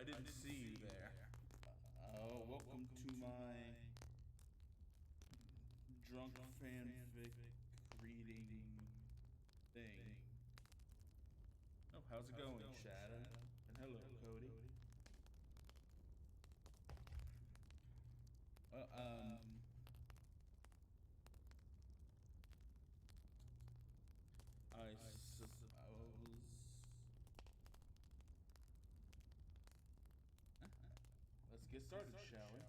didn't see you there. Welcome to my drunk fanfic reading thing. Oh, how's it going, Shadow? And hello, Cody. Well, I suppose. Let's get started, shall we?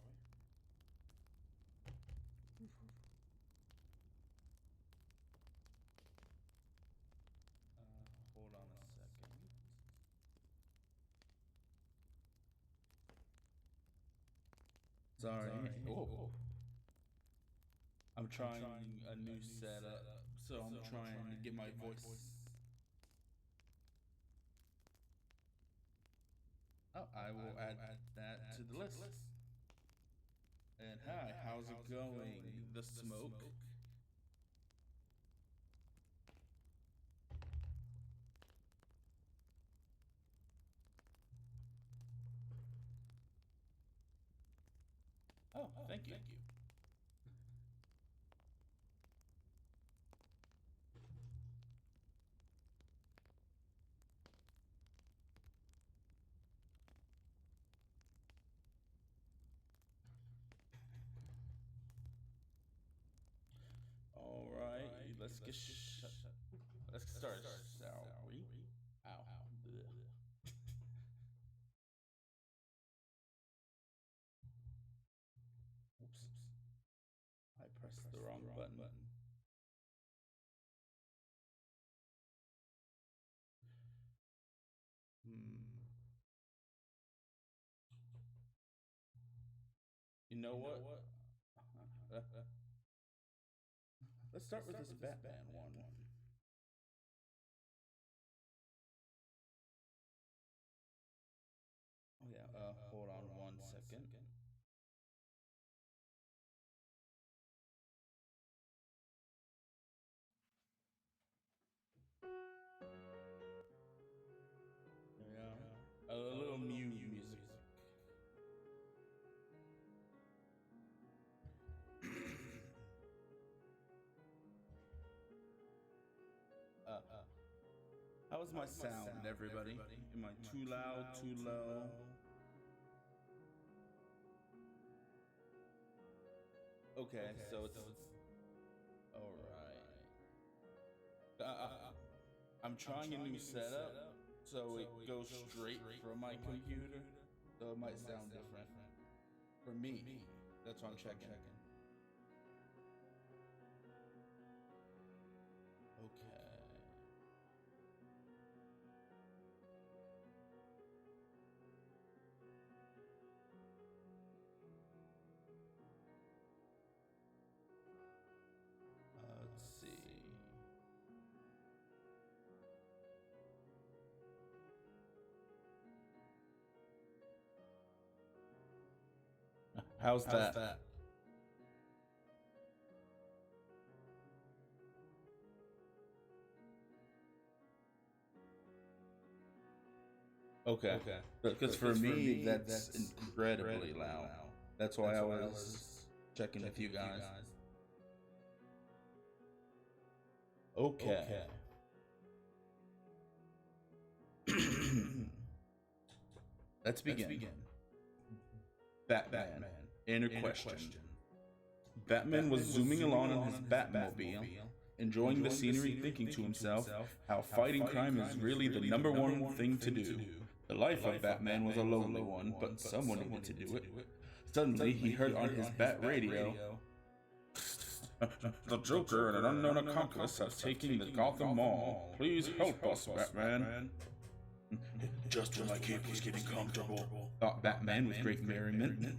Hold on a second. Sorry. Oh. I'm trying a new setup, so I'm trying to get my voice. Oh, I will add that to the list. And hi, how's it going? The smoke. Oh, thank you. All right, let's get started, shall we? Ow. Oops. I pressed the wrong button. You know what? Let's start with this Batman one. Oh yeah, hold on 1 second. Yeah, a little Mew music. How's my sound, everybody? Am I too loud, too low? Okay, so it's all right. I'm trying a new setup, so it goes straight from my computer, so it might sound different for me. That's what I'm checking. Okay. Let's see. How's that? Okay. Because for me, that's incredibly loud. That's why I was checking with you guys. Okay. Let's begin. Batman. Inner question. Batman was zooming along on his Batmobile, enjoying the scenery, thinking to himself how fighting crime is really the #1 thing to do. The life of Batman was a lonely one, but someone needed to do it. Suddenly, he heard on his Bat radio, "The Joker and an unknown accomplice have taken the Gotham Mall. Please help us, Batman." Just when I was getting comfortable, thought Batman with great merriment.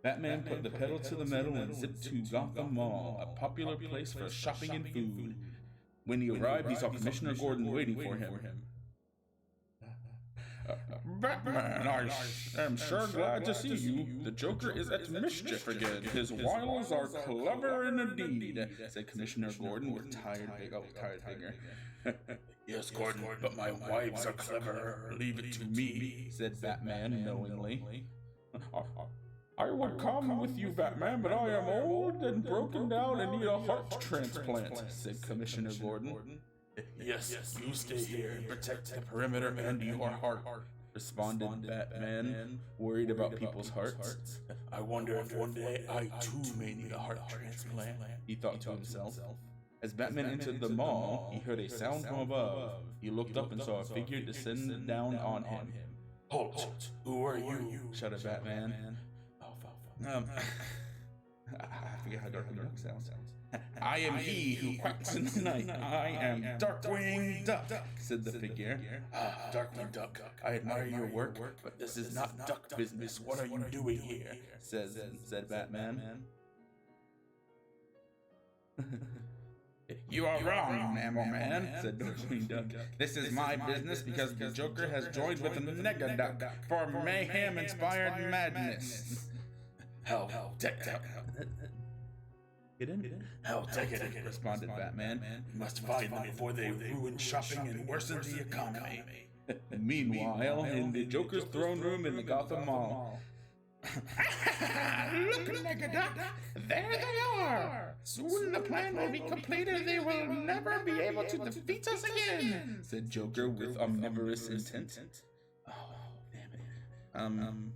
Batman put the pedal to the metal and zipped to Gotham Mall, a popular place for shopping and food. When he arrived, he saw Commissioner Gordon waiting for him. Batman, I am sure glad to see you. The Joker is at mischief again. His wiles are clever indeed, said Commissioner Gordon with tired vigor. Yes, Gordon, but my wives are clever. Leave it to me, said Batman knowingly. I would come with you, Batman, but I am old and broken down and need a heart transplant, said Commissioner Gordon. Yes, you stay here and protect the perimeter and your heart, responded Batman, worried about people's hearts. I wonder if one day I too may need a heart transplant, he thought to himself. As Batman entered the mall, he heard a sound from above. He looked up and saw a figure descend down on him. Halt! Who are you? Shouted Batman. I forget how Darkwing Duck sounds. I am he who quacks in the night. I am Darkwing Duck, said the figure. Darkwing Duck, I admire your work, but this is not duck business. What are you doing here? said Batman. You are wrong, Mammal Man, said Darkwing Duck. This is my business because the Joker has joined with the Negaduck for mayhem-inspired madness. How take it, responded Batman. You must find them before they ruin shopping and worsen the economy. Meanwhile, in the Joker's throne room in the Gotham Mall. Look, Negaduck! There they are! Soon the plan will be completed and they will never be able to defeat us again, said Joker with omnivorous intent. Oh, damn it.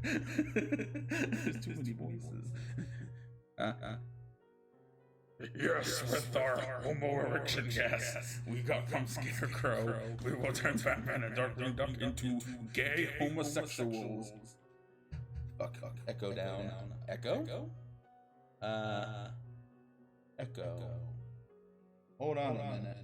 There's too many voices. Yes, with our homo erection gas we got from Scarecrow, we will turn Batman and Darkwing Duck into gay homosexuals. Fuck. Echo down. Echo? Echo. Hold on a minute.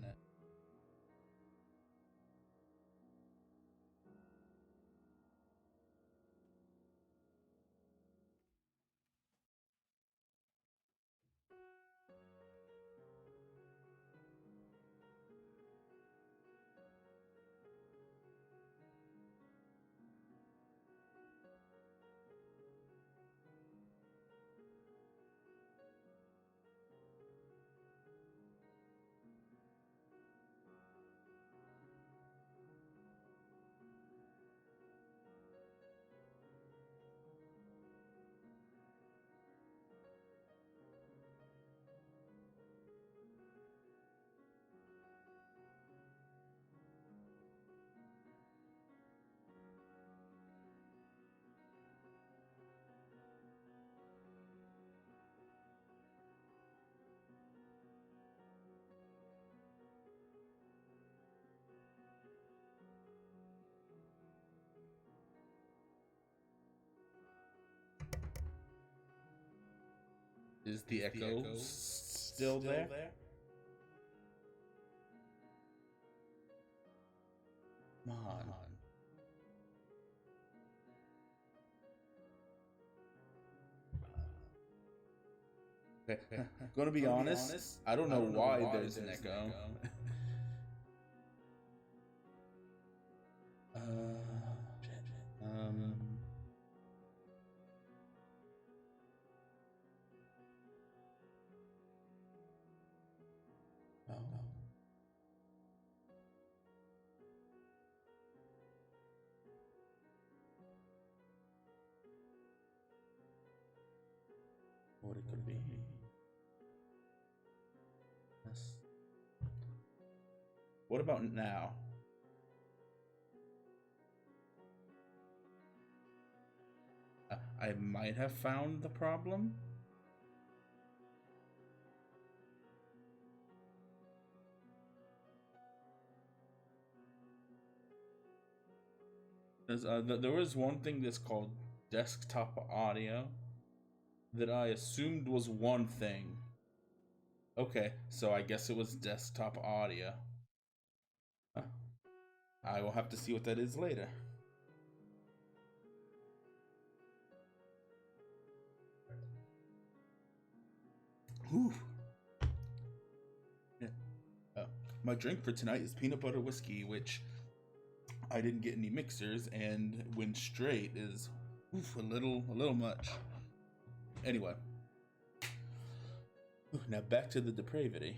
Is the echo still there? Come on. Okay. Gonna be honest, I don't know why there's an echo. What it could be. Yes. What about now? I might have found the problem. There was one thing that's called desktop audio that I assumed was one thing. Okay, so I guess it was desktop audio. I will have to see what that is later. Whew. Yeah. My drink for tonight is peanut butter whiskey, which I didn't get any mixers, and when straight is a little much. Anyway, now back to the depravity.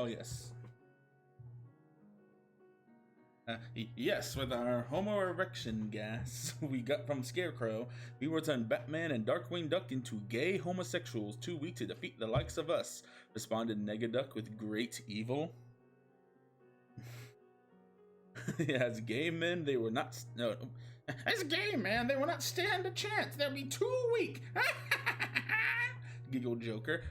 Oh, yes. Yes, with our homo erection gas we got from Scarecrow, we will turn Batman and Darkwing Duck into gay homosexuals too weak to defeat the likes of us, responded Negaduck with great evil. As gay men, they were not. No. As gay men, they will not stand a chance. They'll be too weak. Giggled Joker.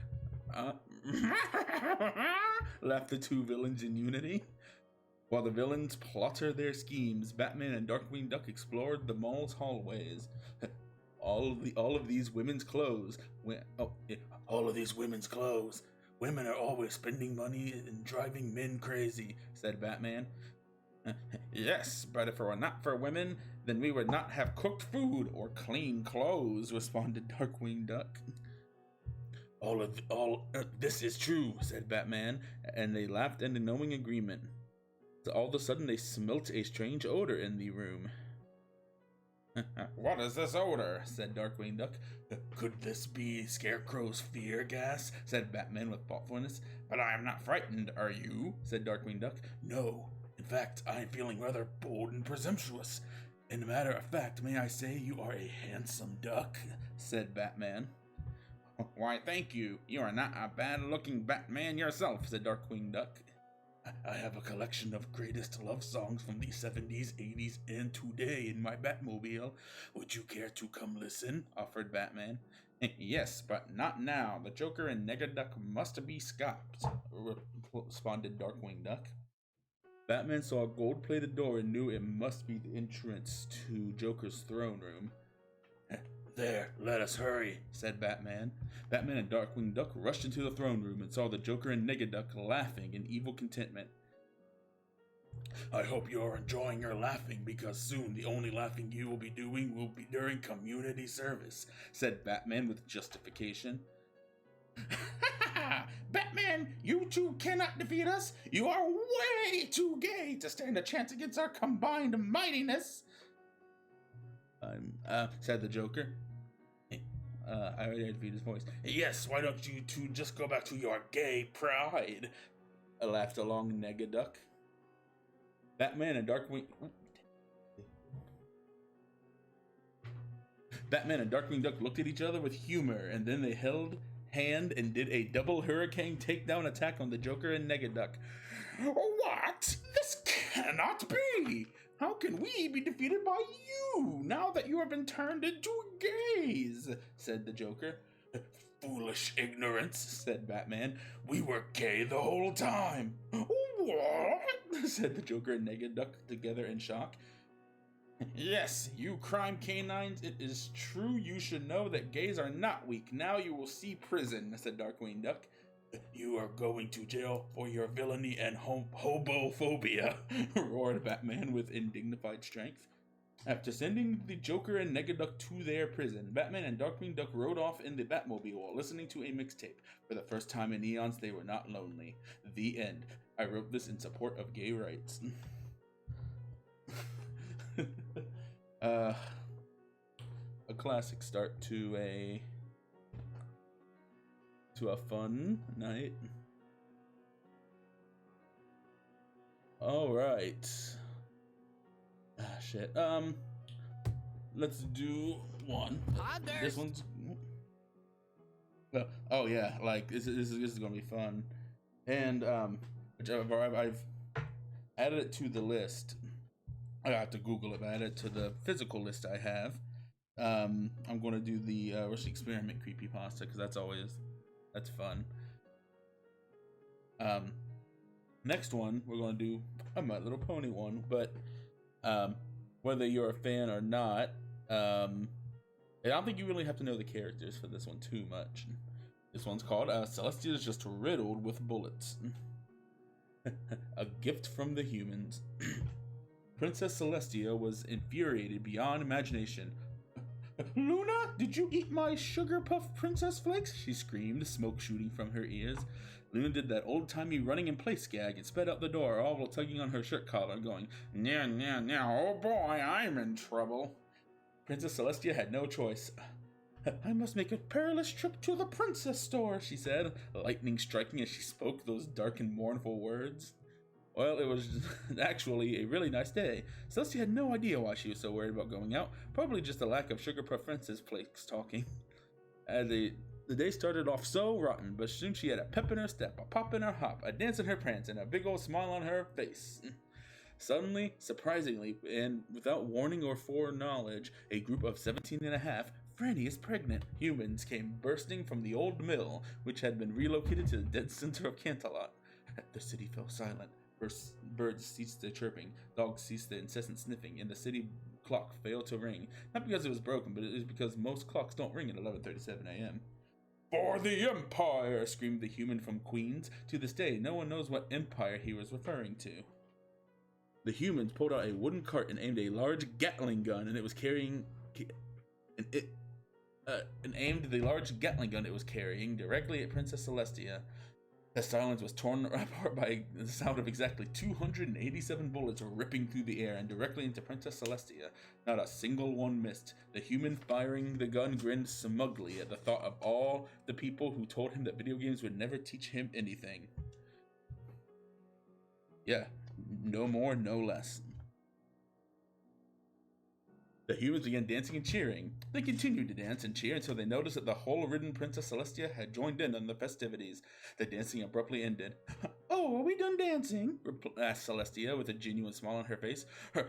Laughed the two villains in unity. While the villains plotted their schemes, Batman and Darkwing Duck explored the mall's hallways. All of these women's clothes. All of these women's clothes. Women are always spending money and driving men crazy, said Batman. Yes, but if it were not for women, then we would not have cooked food or clean clothes, responded Darkwing Duck. This is true, said Batman, and they laughed in a knowing agreement. All of a sudden, they smelt a strange odor in the room. What is this odor? Said Darkwing Duck. Could this be Scarecrow's fear gas? Said Batman with thoughtfulness. But I am not frightened, are you? Said Darkwing Duck. No. In fact, I am feeling rather bold and presumptuous. In a matter of fact, may I say you are a handsome duck? Said Batman. Why, thank you. You are not a bad-looking Batman yourself, said Darkwing Duck. I have a collection of greatest love songs from the 70s, 80s, and today in my Batmobile. Would you care to come listen? Offered Batman. Yes, but not now. The Joker and Negaduck must be stopped, responded Darkwing Duck. Batman saw a gold-plated door and knew it must be the entrance to Joker's throne room. There, let us hurry, said Batman. Batman and Darkwing Duck rushed into the throne room and saw the Joker and Negaduck laughing in evil contentment. I hope you're enjoying your laughing, because soon the only laughing you will be doing will be during community service, said Batman with justification. Batman, you two cannot defeat us. You are way too gay to stand a chance against our combined mightiness. Said the Joker. I already had to beat his voice. Yes, why don't you two just go back to your gay pride? Laughed along Negaduck. Batman and Darkwing Duck looked at each other with humor, and then they held hand and did a double hurricane takedown attack on the Joker and Negaduck. What? This cannot be! How can we be defeated by you, now that you have been turned into gays? Said the Joker. Foolish ignorance, said Batman. We were gay the whole time. What? Said the Joker and Negaduck together in shock. Yes, you crime canines, it is true you should know that gays are not weak. Now you will see prison, said Darkwing Duck. You are going to jail for your villainy and hobophobia, roared Batman with indignified strength. After sending the Joker and Negaduck to their prison, Batman and Darkwing Duck rode off in the Batmobile while listening to a mixtape. For the first time in eons, they were not lonely. The end. I wrote this in support of gay rights. A classic start to a fun night. All right. Shit. Let's do one. This one's. Oh yeah, like this is gonna be fun, and I've added it to the list. I have to Google it, but I added it to the physical list I have. I'm gonna do the Rush Experiment creepypasta because that's fun. Next one we're gonna do a My Little Pony one, but whether you're a fan or not, I don't think you really have to know the characters for this one too much. This one's called Celestia is Just Riddled with Bullets. A gift from the humans. Princess Celestia was infuriated beyond imagination. Luna, did you eat my Sugar Puff Princess Flakes? She screamed, smoke shooting from her ears. Luna did that old-timey running in place gag and sped out the door, all while tugging on her shirt collar, going, "Nya, nya, nya, oh boy, I'm in trouble." Princess Celestia had no choice. I must make a perilous trip to the princess store, she said, lightning striking as she spoke those dark and mournful words. Well, it was actually a really nice day. Celestia had no idea why she was so worried about going out, probably just a lack of Sugar Puff Princess flakes talking. The day started off so rotten, but soon she had a pep in her step, a pop in her hop, a dance in her prance, and a big old smile on her face. Suddenly, surprisingly, and without warning or foreknowledge, a group of 17 and a half Franny is pregnant humans came bursting from the old mill, which had been relocated to the dead center of Cantalot. The city fell silent. Birds ceased their chirping, dogs ceased their incessant sniffing, and the city clock failed to ring. Not because it was broken, but it was because most clocks don't ring at 11:37 a.m. For the Empire! Screamed the human from Queens. To this day, no one knows what empire he was referring to. The humans pulled out a wooden cart and aimed a large Gatling gun, and it was carrying directly at Princess Celestia. The silence was torn apart by the sound of exactly 287 bullets ripping through the air and directly into Princess Celestia. Not a single one missed. The human firing the gun grinned smugly at the thought of all the people who told him that video games would never teach him anything. Yeah, no more, no less. The humans began dancing and cheering. They continued to dance and cheer until they noticed that the whole-ridden Princess Celestia had joined in on the festivities. The dancing abruptly ended. Oh, are we done dancing? Asked Celestia with a genuine smile on her face.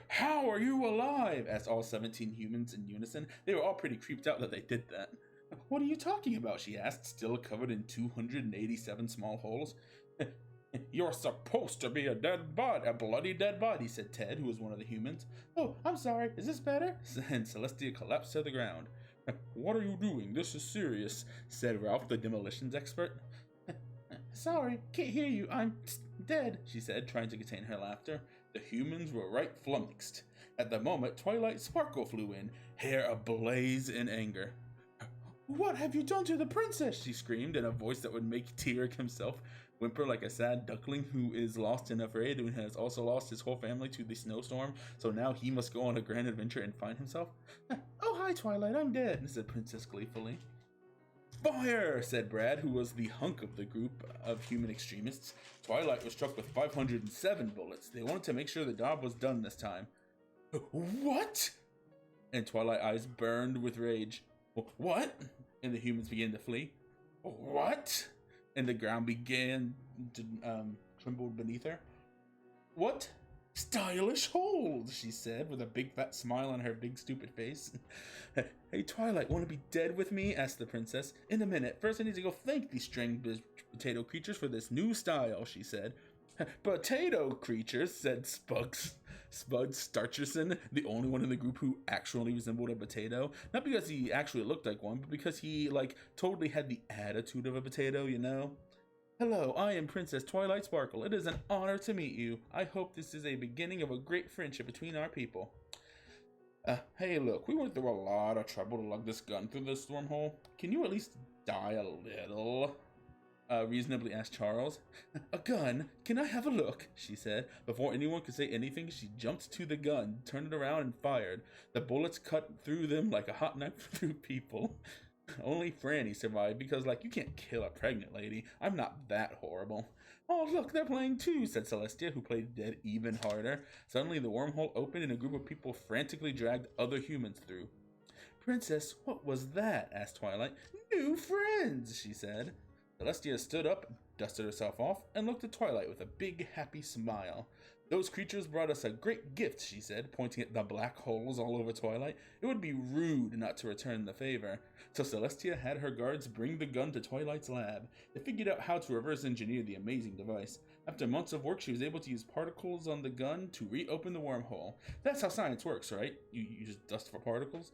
How are you alive? Asked all 17 humans in unison. They were all pretty creeped out that they did that. What are you talking about? She asked, still covered in 287 small holes. You're supposed to be a dead body, a bloody dead body, said Ted, who was one of the humans. Oh, I'm sorry, is this better? And Celestia collapsed to the ground. What are you doing? This is serious, said Ralph, the demolitions expert. Sorry, can't hear you, I'm dead, she said, trying to contain her laughter. The humans were right flummoxed. At the moment, Twilight Sparkle flew in, hair ablaze in anger. What have you done to the princess? She screamed in a voice that would make Tyrek himself whimper like a sad duckling who is lost and afraid and has also lost his whole family to the snowstorm, so now he must go on a grand adventure and find himself. Oh, hi, Twilight, I'm dead, said Princess gleefully. Fire, said Brad, who was the hunk of the group of human extremists. Twilight was struck with 507 bullets. They wanted to make sure the job was done this time. What? And Twilight's eyes burned with rage. What? And the humans began to flee. What? And the ground began to tremble beneath her. What? Stylish hold, she said, with a big fat smile on her big stupid face. Hey, Twilight, want to be dead with me? Asked the princess. In a minute. First, I need to go thank these strange potato creatures for this new style, she said. Potato creatures, said Spud Starcherson, the only one in the group who actually resembled a potato. Not because he actually looked like one, but because he, totally had the attitude of a potato, you know? Hello, I am Princess Twilight Sparkle. It is an honor to meet you. I hope this is a beginning of a great friendship between our people. Hey, look, we went through a lot of trouble to lug this gun through this wormhole. Can you at least die a little? Reasonably asked Charles. A gun? Can I have a look? She said. Before anyone could say anything, she jumped to the gun, turned it around, and fired. The bullets cut through them like a hot knife through people. Only Franny survived because, you can't kill a pregnant lady. I'm not that horrible. Oh, look, they're playing too, said Celestia, who played dead even harder. Suddenly, the wormhole opened and a group of people frantically dragged other humans through. Princess, what was that? Asked Twilight. New friends, she said. Celestia stood up, dusted herself off, and looked at Twilight with a big, happy smile. Those creatures brought us a great gift, she said, pointing at the black holes all over Twilight. It would be rude not to return the favor. So Celestia had her guards bring the gun to Twilight's lab. They figured out how to reverse engineer the amazing device. After months of work, she was able to use particles on the gun to reopen the wormhole. That's how science works, right? You just dust for particles?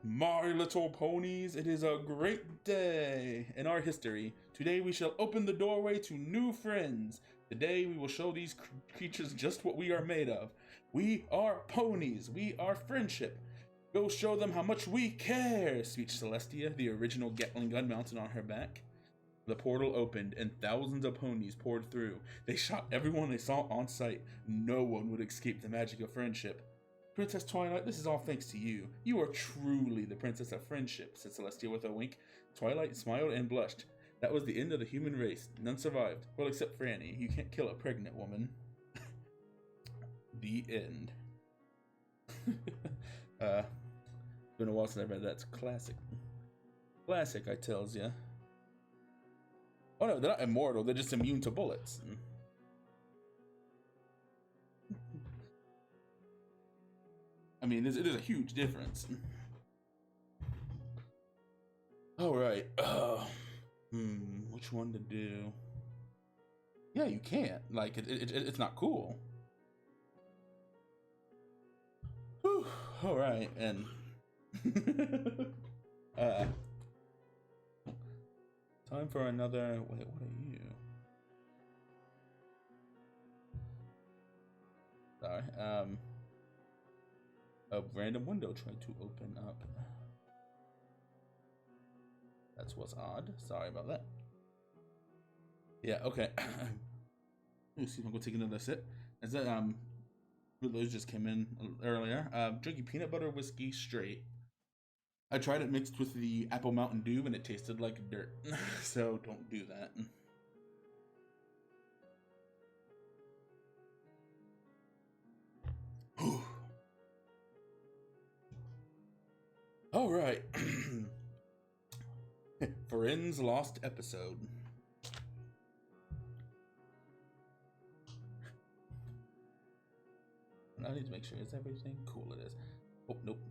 My little ponies, it is a great day in our history. Today we shall open the doorway to new friends. Today we will show these creatures just what we are made of. We are ponies. We are friendship. Go show them how much we care, speech Celestia, the original Gatling gun mounted on her back. The portal opened and thousands of ponies poured through. They shot everyone they saw on sight. No one would escape the magic of friendship. Princess Twilight, this is all thanks to you. You are truly the princess of friendship, said Celestia with a wink. Twilight smiled and blushed. That was the end of the human race. None survived. Well, except Franny. You can't kill a pregnant woman. The end. Been a while since I read that. It's classic. Classic, I tells ya. Oh no, they're not immortal. They're just immune to bullets. I mean, there's a huge difference. All right. Which one to do? Yeah, you can't. Like, it's not cool. Whew. All right, and time for another. Wait, what are you? Sorry. A random window tried to open up. That's what's odd. Sorry about that. Yeah, okay. Let's see if I'm gonna take another sip. Is that those just came in earlier. Drinking peanut butter whiskey straight. I tried it mixed with the Apple Mountain Dew and it tasted like dirt. So don't do that. All right. Friends Lost Episode. I need to make sure it's everything. Cool, it is. Oh, nope.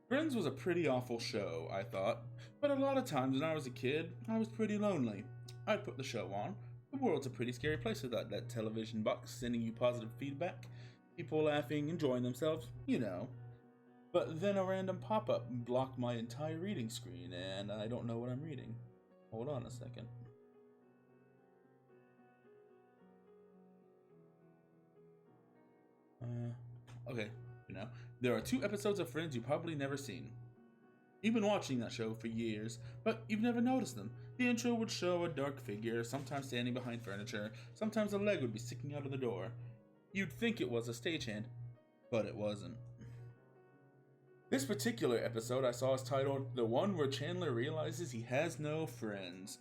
Friends was a pretty awful show, I thought. But a lot of times when I was a kid, I was pretty lonely. I'd put the show on. The world's a pretty scary place without that television box sending you positive feedback. People laughing, enjoying themselves, you know. But then a random pop-up blocked my entire reading screen, and I don't know what I'm reading. Hold on a second. Okay, you know. There are 2 episodes of Friends you've probably never seen. You've been watching that show for years, but you've never noticed them. The intro would show a dark figure, sometimes standing behind furniture, sometimes a leg would be sticking out of the door. You'd think it was a stagehand, but it wasn't. This particular episode I saw is titled, The One Where Chandler Realizes He Has No Friends.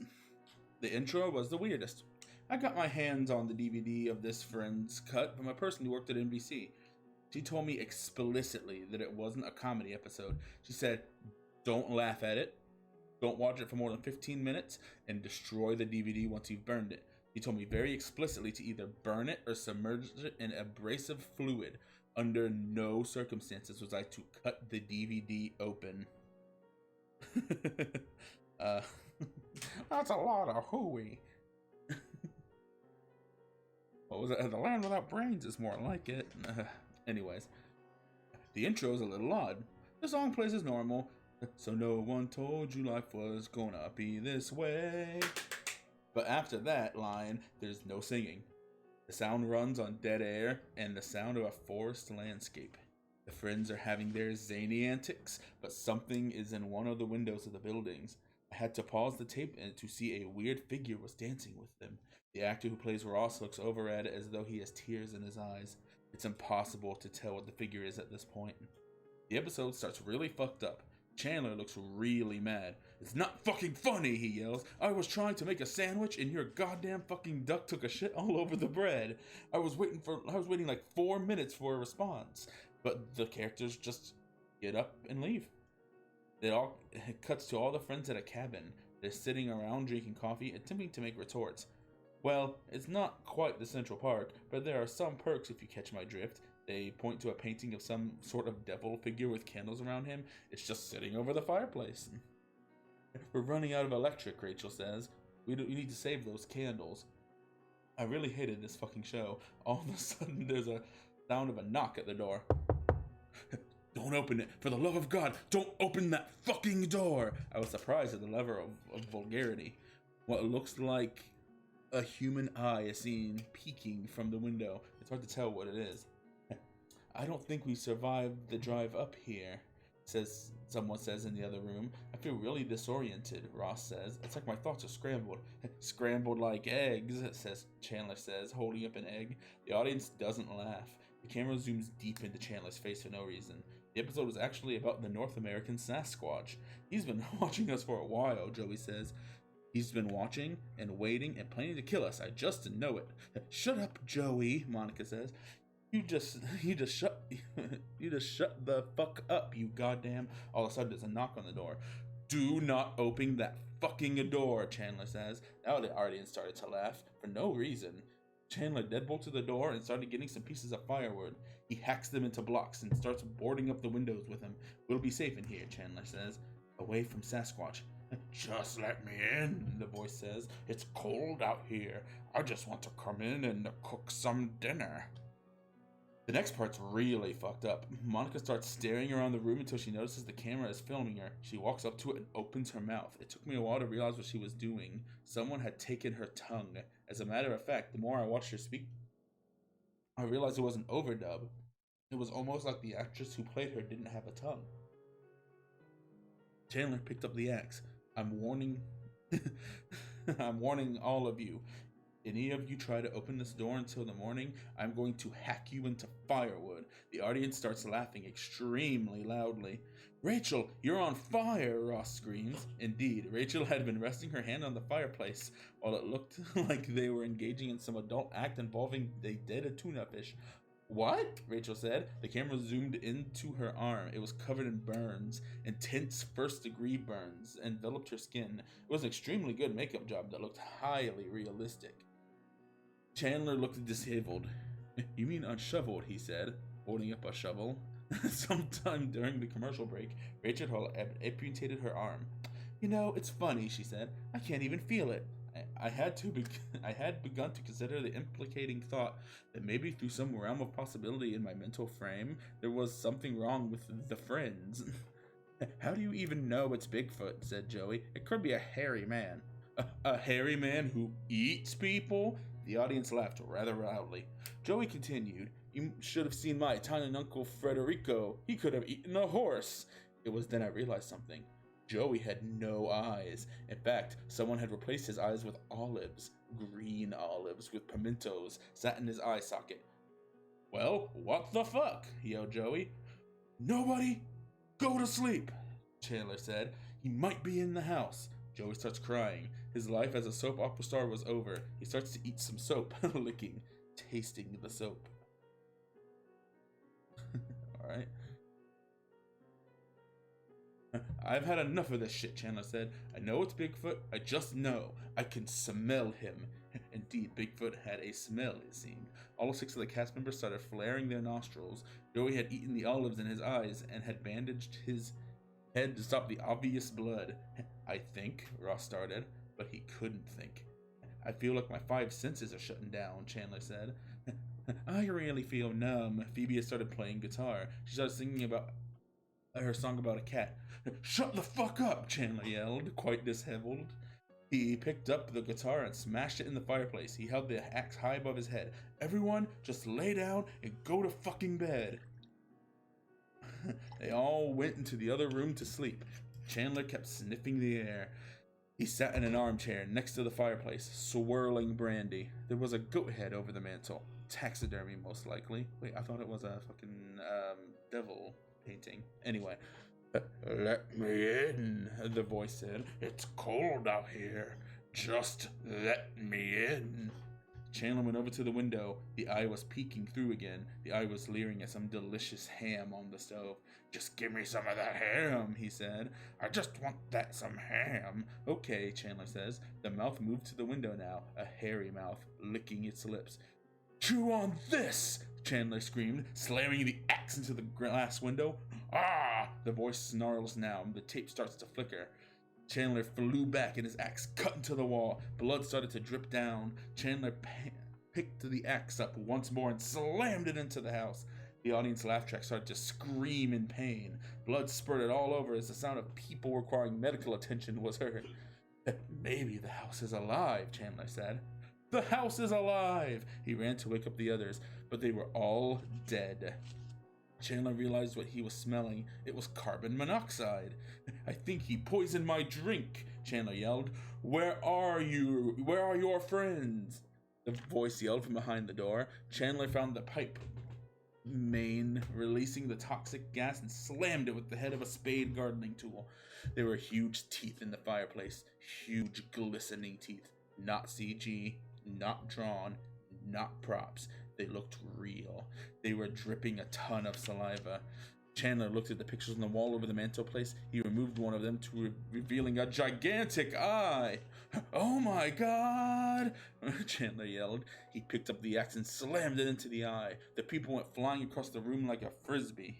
The intro was the weirdest. I got my hands on the DVD of this Friends cut from a person who worked at NBC. She told me explicitly that it wasn't a comedy episode. She said, don't laugh at it, don't watch it for more than 15 minutes, and destroy the DVD once you've burned it. She told me very explicitly to either burn it or submerge it in abrasive fluid. Under no circumstances was I to cut the DVD open. That's a lot of hooey. What was it? The Land Without Brains is more like it. Anyways, the intro is a little odd. The song plays as normal. So no one told you life was gonna be this way. But after that line, there's no singing. The sound runs on dead air and the sound of a forest landscape. The friends are having their zany antics, but something is in one of the windows of the buildings. I had to pause the tape to see a weird figure was dancing with them. The actor who plays Ross looks over at it as though he has tears in his eyes. It's impossible to tell what the figure is at this point. The episode starts really fucked up. Chandler looks really mad. It's not fucking funny, he yells. I was trying to make a sandwich and your goddamn fucking duck took a shit all over the bread. I was waiting like 4 minutes for a response. But the characters just get up and leave. It cuts to all the friends at a cabin. They're sitting around drinking coffee, attempting to make retorts. Well, it's not quite the Central Park, but there are some perks if you catch my drift. They point to a painting of some sort of devil figure with candles around him. It's just sitting over the fireplace. We're running out of electric, Rachel says. We need to save those candles. I really hated this fucking show. All of a sudden, there's a sound of a knock at the door. Don't open it. For the love of God, don't open that fucking door. I was surprised at the level of vulgarity. What looks like a human eye is seen peeking from the window. It's hard to tell what it is. I don't think we survived the drive up here, someone says in the other room. I feel really disoriented, Ross says. It's like my thoughts are scrambled. Scrambled like eggs, Chandler says, holding up an egg. The audience doesn't laugh. The camera zooms deep into Chandler's face for no reason. The episode was actually about the North American Sasquatch. He's been watching us for a while, Joey says. He's been watching and waiting and planning to kill us. I just know it. Shut up, Joey, Monica says. You just shut the fuck up, you goddamn. All of a sudden, there's a knock on the door. Do not open that fucking door, Chandler says. Now the audience started to laugh for no reason. Chandler deadbolted the door and started getting some pieces of firewood. He hacks them into blocks and starts boarding up the windows with them. We'll be safe in here, Chandler says. Away from Sasquatch. Just let me in, the voice says. It's cold out here. I just want to come in and cook some dinner. The next part's really fucked up. Monica starts staring around the room until she notices the camera is filming her. She walks up to it and opens her mouth. It took me a while to realize what she was doing. Someone had taken her tongue. As a matter of fact, the more I watched her speak, I realized it was an overdub. It was almost like the actress who played her didn't have a tongue. Chandler picked up the axe. I'm warning all of you. Any of you try to open this door until the morning, I'm going to hack you into firewood. The audience starts laughing extremely loudly. Rachel, you're on fire, Ross screams. Indeed, Rachel had been resting her hand on the fireplace while it looked like they were engaging in some adult act involving a dead tuna fish. What? Rachel said. The camera zoomed into her arm. It was covered in burns. Intense first-degree burns enveloped her skin. It was an extremely good makeup job that looked highly realistic. Chandler looked disheveled. You mean unshoveled, he said, holding up a shovel. Sometime during the commercial break, Rachel Hall amputated her arm. You know, it's funny, she said. I can't even feel it. I had begun to consider the implicating thought that maybe through some realm of possibility in my mental frame, there was something wrong with the friends. How do you even know it's Bigfoot? Said Joey. It could be a hairy man. A hairy man who eats people? The audience laughed rather loudly. Joey continued, You should have seen my Italian uncle Federico. He could have eaten a horse. It was then I realized something. Joey had no eyes. In fact, someone had replaced his eyes with olives. Green olives with pimentos sat in his eye socket. Well, what the fuck? Yelled Joey. Nobody go to sleep, Chandler said. He might be in the house. Joey starts crying. His life as a soap opera star was over. He starts to eat some soap, licking, tasting the soap. Alright. I've had enough of this shit, Chandler said. I know it's Bigfoot. I just know. I can smell him. Indeed, Bigfoot had a smell, it seemed. All 6 of the cast members started flaring their nostrils. Joey had eaten the olives in his eyes and had bandaged his head to stop the obvious blood. I think, Ross started, but he couldn't think. I feel like my 5 senses are shutting down, Chandler said. I really feel numb. Phoebe started playing guitar. She started singing about her song about a cat. Shut the fuck up, Chandler yelled, quite disheveled. He picked up the guitar and smashed it in the fireplace. He held the axe high above his head. Everyone, just lay down and go to fucking bed. They all went into the other room to sleep. Chandler kept sniffing the air. He sat in an armchair next to the fireplace, swirling brandy. There was a goat head over the mantel. Taxidermy, most likely. Wait, I thought it was a fucking devil painting. Anyway. Let me in, the voice said. It's cold out here. Just let me in. Chandler went over to the window. The eye was peeking through again. The eye was leering at some delicious ham on the stove. Just give me some of that ham, he said. I just want some ham. Okay, Chandler says. The mouth moved to the window now, a hairy mouth, licking its lips. Chew on this, Chandler screamed, slamming the axe into the glass window. Ah! The voice snarls now. The tape starts to flicker. Chandler flew back and his axe cut into the wall. Blood started to drip down. Chandler picked the axe up once more and slammed it into the house. The audience laugh track started to scream in pain. Blood spurted all over as the sound of people requiring medical attention was heard. Maybe the house is alive, Chandler said. The house is alive! He ran to wake up the others, but they were all dead. Chandler realized what he was smelling. It was carbon monoxide. I think he poisoned my drink, Chandler yelled. Where are you? Where are your friends? The voice yelled from behind the door. Chandler found the pipe mane, releasing the toxic gas, and slammed it with the head of a spade gardening tool. There were huge teeth in the fireplace, huge glistening teeth, not CG, not drawn, not props. They looked real. They were dripping a ton of saliva. Chandler looked at the pictures on the wall over the mantelpiece. He removed one of them, revealing a gigantic eye. "Oh my god!" Chandler yelled. He picked up the axe and slammed it into the eye. The people went flying across the room like a frisbee.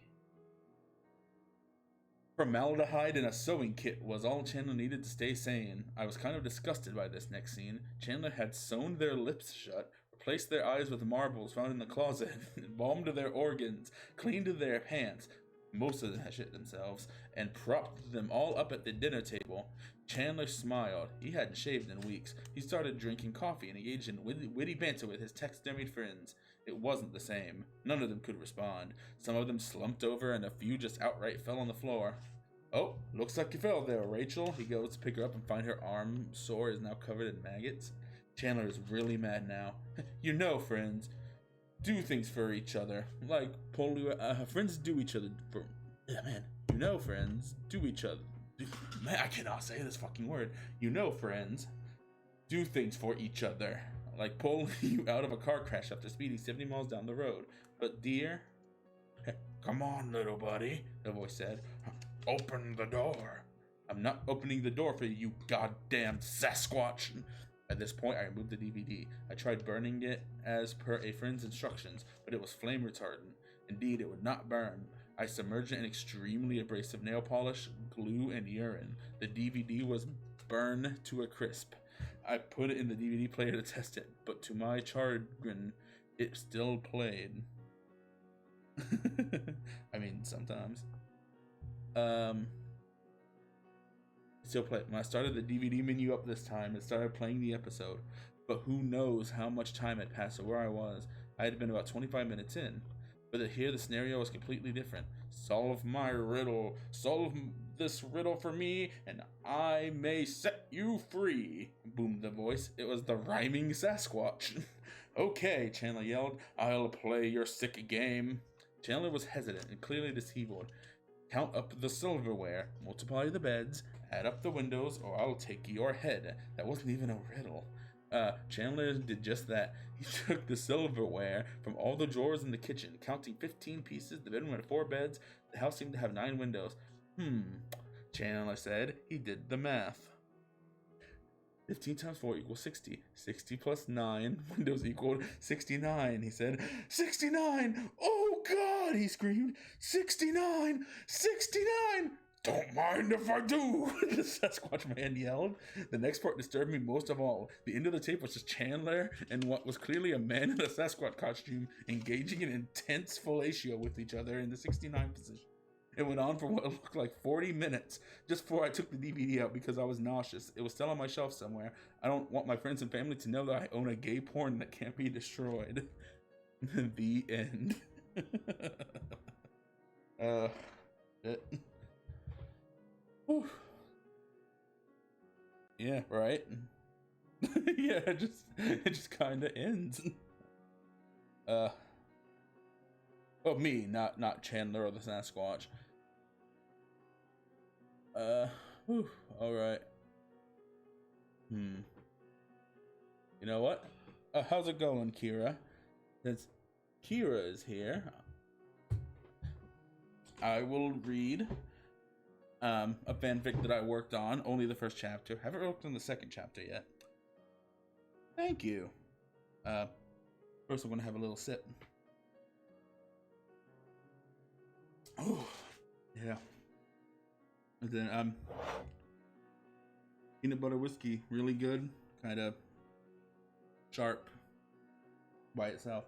Formaldehyde and a sewing kit was all Chandler needed to stay sane. I was kind of disgusted by this next scene. Chandler had sewn their lips shut, replaced their eyes with marbles found in the closet, embalmed their organs, cleaned their pants, most of them had shit themselves, and propped them all up at the dinner table. Chandler smiled. He hadn't shaved in weeks. He started drinking coffee and engaged in witty banter with his taxidermied friends. It wasn't the same. None of them could respond. Some of them slumped over, and a few just outright fell on the floor. "Oh, looks like you fell there, Rachel." He goes to pick her up and find her arm sore is now covered in maggots. Chandler is really mad now. "You know, friends do things for each other. Like, friends do each other for... Yeah, man. You know, friends do each other... Man, I cannot say this fucking word. You know, friends do things for each other. Like pulling you out of a car crash after speeding 70 miles down the road. But dear..." "Come on, little buddy," the voice said. "Open the door." "I'm not opening the door for you, goddamn Sasquatch." At this point, I removed the DVD. I tried burning it as per a friend's instructions, but it was flame retardant. Indeed, it would not burn. I submerged it in extremely abrasive nail polish, glue, and urine. The DVD was burned to a crisp. I put it in the DVD player to test it, but to my chagrin, it still played. I mean, sometimes. Still play. When I started the DVD menu up this time, it started playing the episode. But who knows how much time had passed or where I was. I had been about 25 minutes in. But here the scenario was completely different. "Solve my riddle. Solve this riddle for me, and I may set you free," boomed the voice. It was the rhyming Sasquatch. "Okay," Chandler yelled. "I'll play your sick game." Chandler was hesitant and clearly disabled. "Count up the silverware, multiply the beds, add up the windows, or I'll take your head." That wasn't even a riddle. Chandler did just that. He took the silverware from all the drawers in the kitchen, counting 15 pieces. The bedroom had 4 beds. The house seemed to have 9 windows. Chandler said. He did the math. 15 times 4 equals 60. 60 plus 9 windows equaled 69, he said. 69! Oh God, he screamed. 69! 69! "Don't mind if I do," the Sasquatch man yelled. The next part disturbed me most of all. The end of the tape was just Chandler and what was clearly a man in a Sasquatch costume engaging in intense fellatio with each other in the 69 position. It went on for what looked like 40 minutes, just before I took the DVD out because I was nauseous. It was still on my shelf somewhere. I don't want my friends and family to know that I own a gay porn that can't be destroyed. The end. Whew. Yeah, right? Yeah, it just kind of ends. Oh, me, not Chandler or the Sasquatch. All right. You know what? How's it going, Kira? Since Kira is here, I will read a fanfic that I worked on, only the first chapter. Haven't worked on the second chapter yet. Thank you. First I'm gonna have a little sip. Oh, yeah. And then peanut butter whiskey, really good, kind of sharp by itself.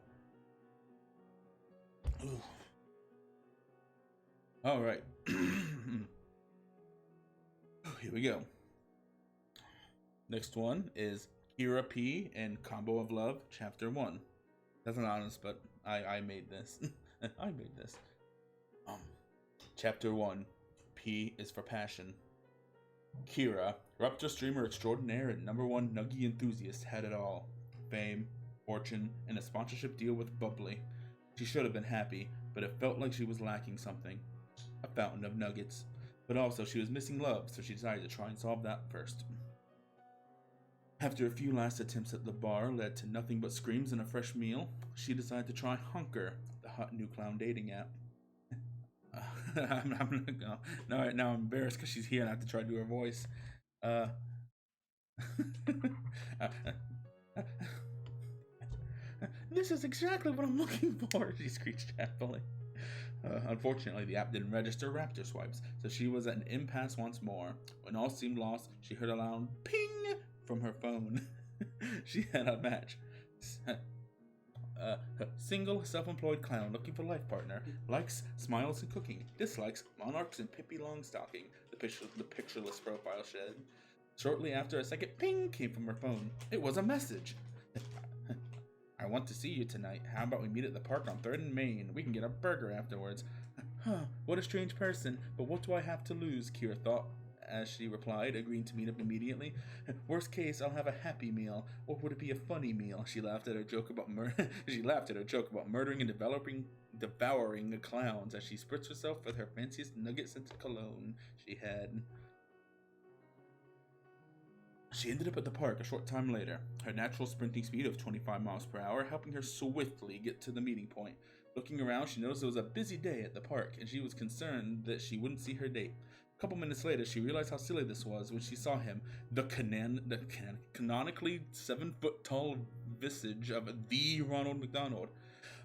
Ooh. All right. Here we go. Next one is Kira P and Combo of Love, Chapter 1. That's not honest, but I made this. I made this. Chapter 1. P is for passion. Kira, Raptor streamer extraordinaire and #1 Nuggie enthusiast, had it all. Fame, fortune, and a sponsorship deal with Bubbly. She should have been happy, but it felt like she was lacking something. A fountain of nuggets. But also, she was missing love, so she decided to try and solve that first. After a few last attempts at the bar led to nothing but screams and a fresh meal, she decided to try Hunker, the hot new clown dating app. I'm gonna go. Now I'm embarrassed because she's here and I have to try to do her voice. This is exactly what I'm looking for, she screeched happily. Unfortunately, the app didn't register raptor swipes, so she was at an impasse once more. When all seemed lost, she heard a loud ping from her phone. She had a match. Single, self-employed clown looking for life partner. Likes, smiles, and cooking. Dislikes, monarchs and Pippi Longstocking. The pictureless profile said. Shortly after, a second ping came from her phone. It was a message. I want to see you tonight. How about we meet at the park on 3rd and Main? We can get a burger afterwards. Huh, what a strange person, but what do I have to lose? Kira thought as she replied, agreeing to meet up immediately. Worst case, I'll have a happy meal, or would it be a funny meal? She laughed at her joke about murdering and devouring clowns as she spritzed herself with her fanciest nugget-scented cologne she had. She ended up at the park a short time later, her natural sprinting speed of 25 miles per hour helping her swiftly get to the meeting point. Looking around, she noticed it was a busy day at the park, and she was concerned that she wouldn't see her date. A couple minutes later, she realized how silly this was when she saw him, the canonically 7-foot-tall visage of the Ronald McDonald.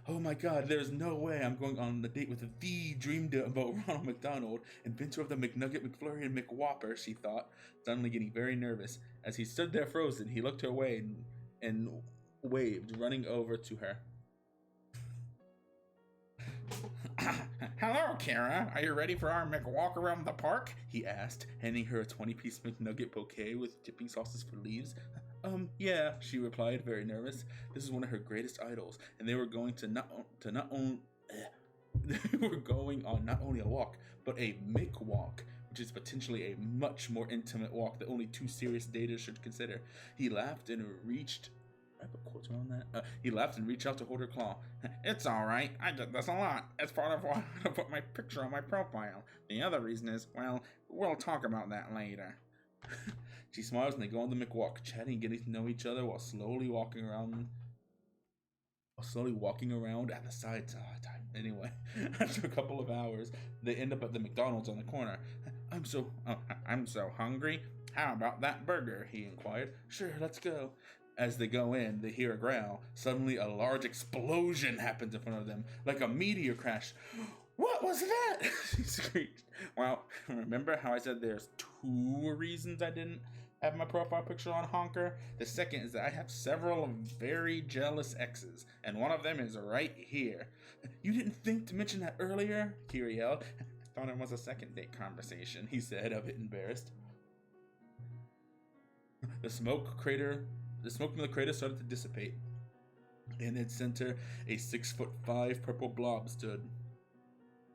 Oh my god, there's no way I'm going on a date with the dreamed about Ronald McDonald, inventor of the McNugget, McFlurry, and McWhopper, she thought, suddenly getting very nervous. As he stood there frozen, he looked her way and waved, running over to her. Hello, Kara. Are you ready for our McWalk around the park? He asked, handing her a 20-piece McNugget bouquet with dipping sauces for leaves. Yeah, she replied, very nervous. This is one of her greatest idols, and they were going on not only a walk, but a McWalk, which is potentially a much more intimate walk that only 2 serious daters should consider. He laughed and reached. I put quotes around that. He laughed and reached out to hold her claw. It's all right. I did this a lot. It's part of why I put my picture on my profile. The other reason is, well, we'll talk about that later. She smiles and they go on the McWalk, chatting and getting to know each other while slowly walking around at the sides. Anyway, after a couple of hours, they end up at the McDonald's on the corner. I'm so hungry. How about that burger? He inquired. Sure, let's go. As they go in, they hear a growl. Suddenly, a large explosion happens in front of them, like a meteor crash. What was that? She screeched. Well, remember how I said there's 2 reasons I didn't have my profile picture on Honker? The second is that I have several very jealous exes, and one of them is right here. You didn't think to mention that earlier? Kira yelled. I thought it was a second date conversation, he said, a bit embarrassed. The smoke from the crater started to dissipate. In its center, a 6'5" purple blob stood.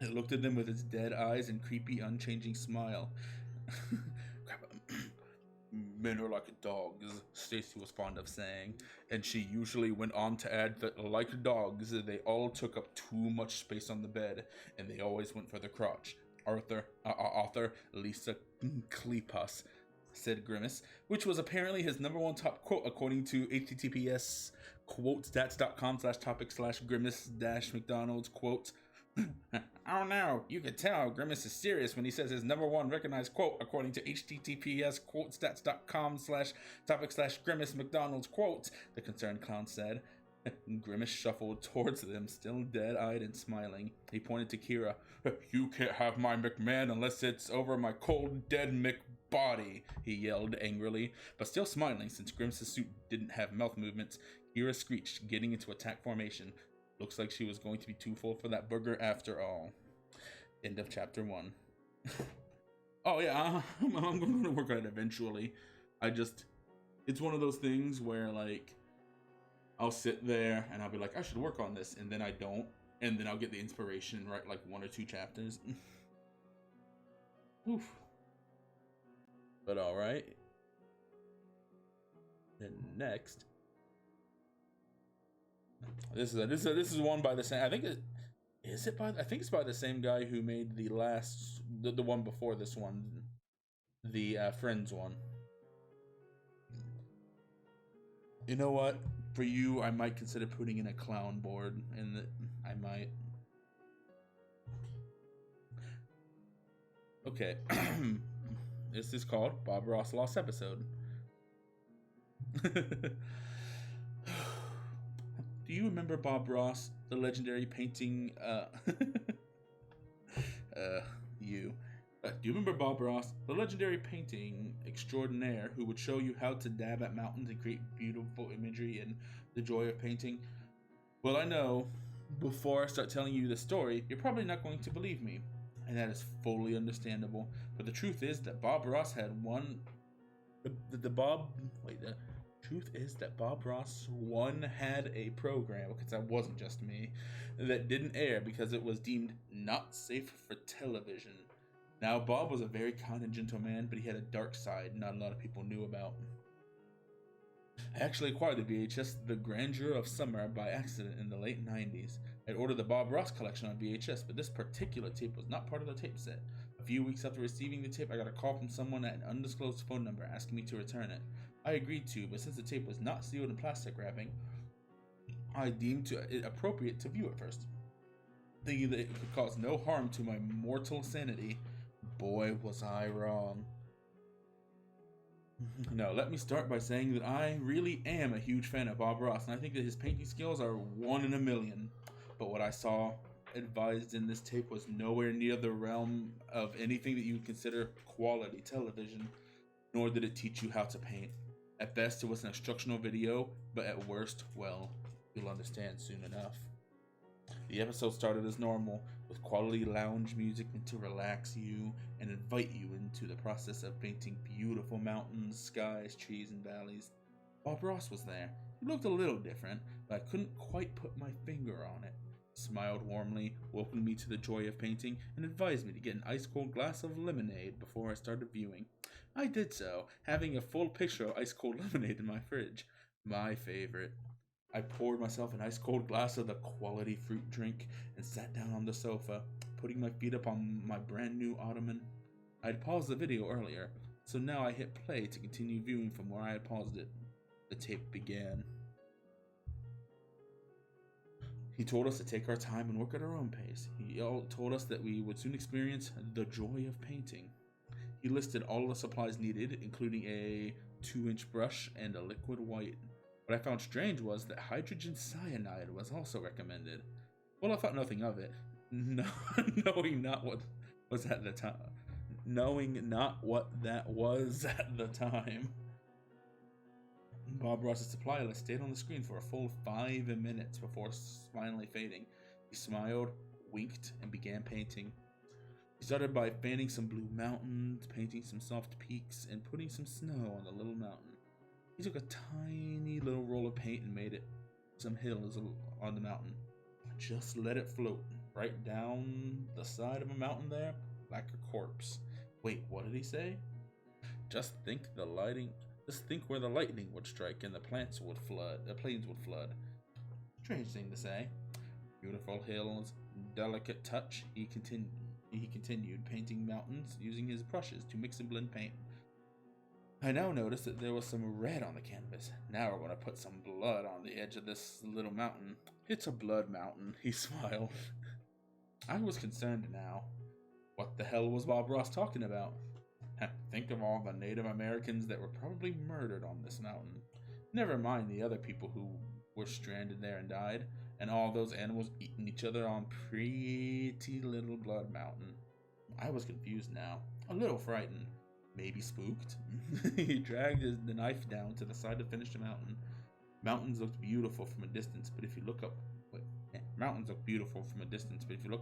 It looked at them with its dead eyes and creepy, unchanging smile. Men are like dogs, Stacy was fond of saying, and she usually went on to add that, like dogs, they all took up too much space on the bed, and they always went for the crotch. Author Lisa Kleypas said Grimace, which was apparently his #1 top quote according to https quotestats.com/topic/Grimace-McDonald's quote. Oh no, you could tell Grimace is serious when he says his #1 recognized quote according to https quotestats.com/topic/Grimace-McDonald's quote, the concerned clown said. Grimace shuffled towards them, still dead-eyed and smiling. He pointed to Kira. You can't have my McMahon unless it's over my cold, dead McBody, he yelled angrily, but still smiling since Grimace's suit didn't have mouth movements. Kira screeched, getting into attack formation. Looks like she was going to be too full for that burger after all. End of chapter 1. Oh yeah, I'm going to work on it eventually. It's one of those things where like, I'll sit there and I'll be like, I should work on this, and then I don't, and then I'll get the inspiration and write like 1 or 2 chapters. Oof. But alright. Then next. This is one by the same. I think I think it's by the same guy who made the one before this one, the Friends one. You know what? For you, I might consider putting in a clown board, and I might. Okay. This is called Bob Ross Lost Episode. Do you remember Bob Ross, the legendary painting? Do you remember Bob Ross, the legendary painting extraordinaire who would show you how to dab at mountains and create beautiful imagery and the joy of painting? Well, I know, before I start telling you the story, you're probably not going to believe me, and that is fully understandable. But the truth is that Bob Ross had one. The truth is that Bob Ross had a program, because that wasn't just me, that didn't air because it was deemed not safe for television. Now, Bob was a very kind and gentle man, but he had a dark side not a lot of people knew about. I actually acquired the VHS The Grandeur of Summer by accident in the late 90s. I'd ordered the Bob Ross collection on VHS, but this particular tape was not part of the tape set. A few weeks after receiving the tape, I got a call from someone at an undisclosed phone number asking me to return it. I agreed to, but since the tape was not sealed in plastic wrapping, I deemed it appropriate to view it first. Thinking that it could cause no harm to my mortal sanity, boy was I wrong. Now, let me start by saying that I really am a huge fan of Bob Ross, and I think that his painting skills are 1 in a million. But what I saw advised in this tape was nowhere near the realm of anything that you would consider quality television, nor did it teach you how to paint. At best, it was an instructional video, but at worst, well, you'll understand soon enough. The episode started as normal, with quality lounge music meant to relax you and invite you into the process of painting beautiful mountains, skies, trees, and valleys. Bob Ross was there. He looked a little different, but I couldn't quite put my finger on it. He smiled warmly, welcomed me to the joy of painting, and advised me to get an ice-cold glass of lemonade before I started viewing. I did so, having a full picture of ice-cold lemonade in my fridge. My favorite. I poured myself an ice-cold glass of the quality fruit drink and sat down on the sofa, putting my feet up on my brand new ottoman. I'd paused the video earlier, so now I hit play to continue viewing from where I had paused it. The tape began. He told us to take our time and work at our own pace. He told us that we would soon experience the joy of painting. He listed all the supplies needed, including a 2-inch brush and a liquid white. What I found strange was that hydrogen cyanide was also recommended. Well, I thought nothing of it, knowing not what that was at the time. Bob Ross's supply list stayed on the screen for a full 5 minutes before finally fading. He smiled, winked, and began painting. He started by fanning some blue mountains, painting some soft peaks, and putting some snow on the little mountain. He took a tiny little roll of paint and made it some hills on the mountain. Just let it float right down the side of a mountain there, like a corpse. Wait, what did he say? Just think where the lightning would strike and the plains would flood. Strange thing to say. Beautiful hills, delicate touch. He continued painting mountains using his brushes to mix and blend paint. I now noticed that there was some red on the canvas. Now we're going to put some blood on the edge of this little mountain. It's a blood mountain, he smiled. I was concerned now. What the hell was Bob Ross talking about? Think of all the Native Americans that were probably murdered on this mountain. Never mind the other people who were stranded there and died, and all those animals eating each other on pretty little blood mountain. I was confused now, a little frightened. Maybe spooked. He dragged the knife down to the side to finish the mountain. Mountains looked beautiful from a distance, but if you look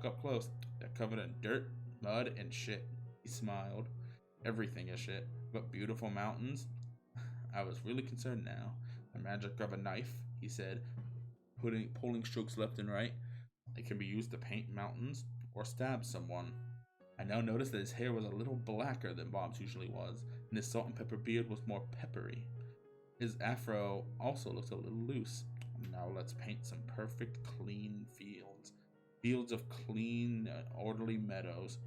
up close, they're covered in dirt, mud, and shit. He smiled. Everything is shit, but beautiful mountains. I was really concerned now. The magic of a knife, he said, pulling strokes left and right. It can be used to paint mountains or stab someone. I now noticed that his hair was a little blacker than Bob's usually was, and his salt and pepper beard was more peppery. His afro also looked a little loose. Now let's paint some perfect, clean fields. Fields of clean, orderly meadows.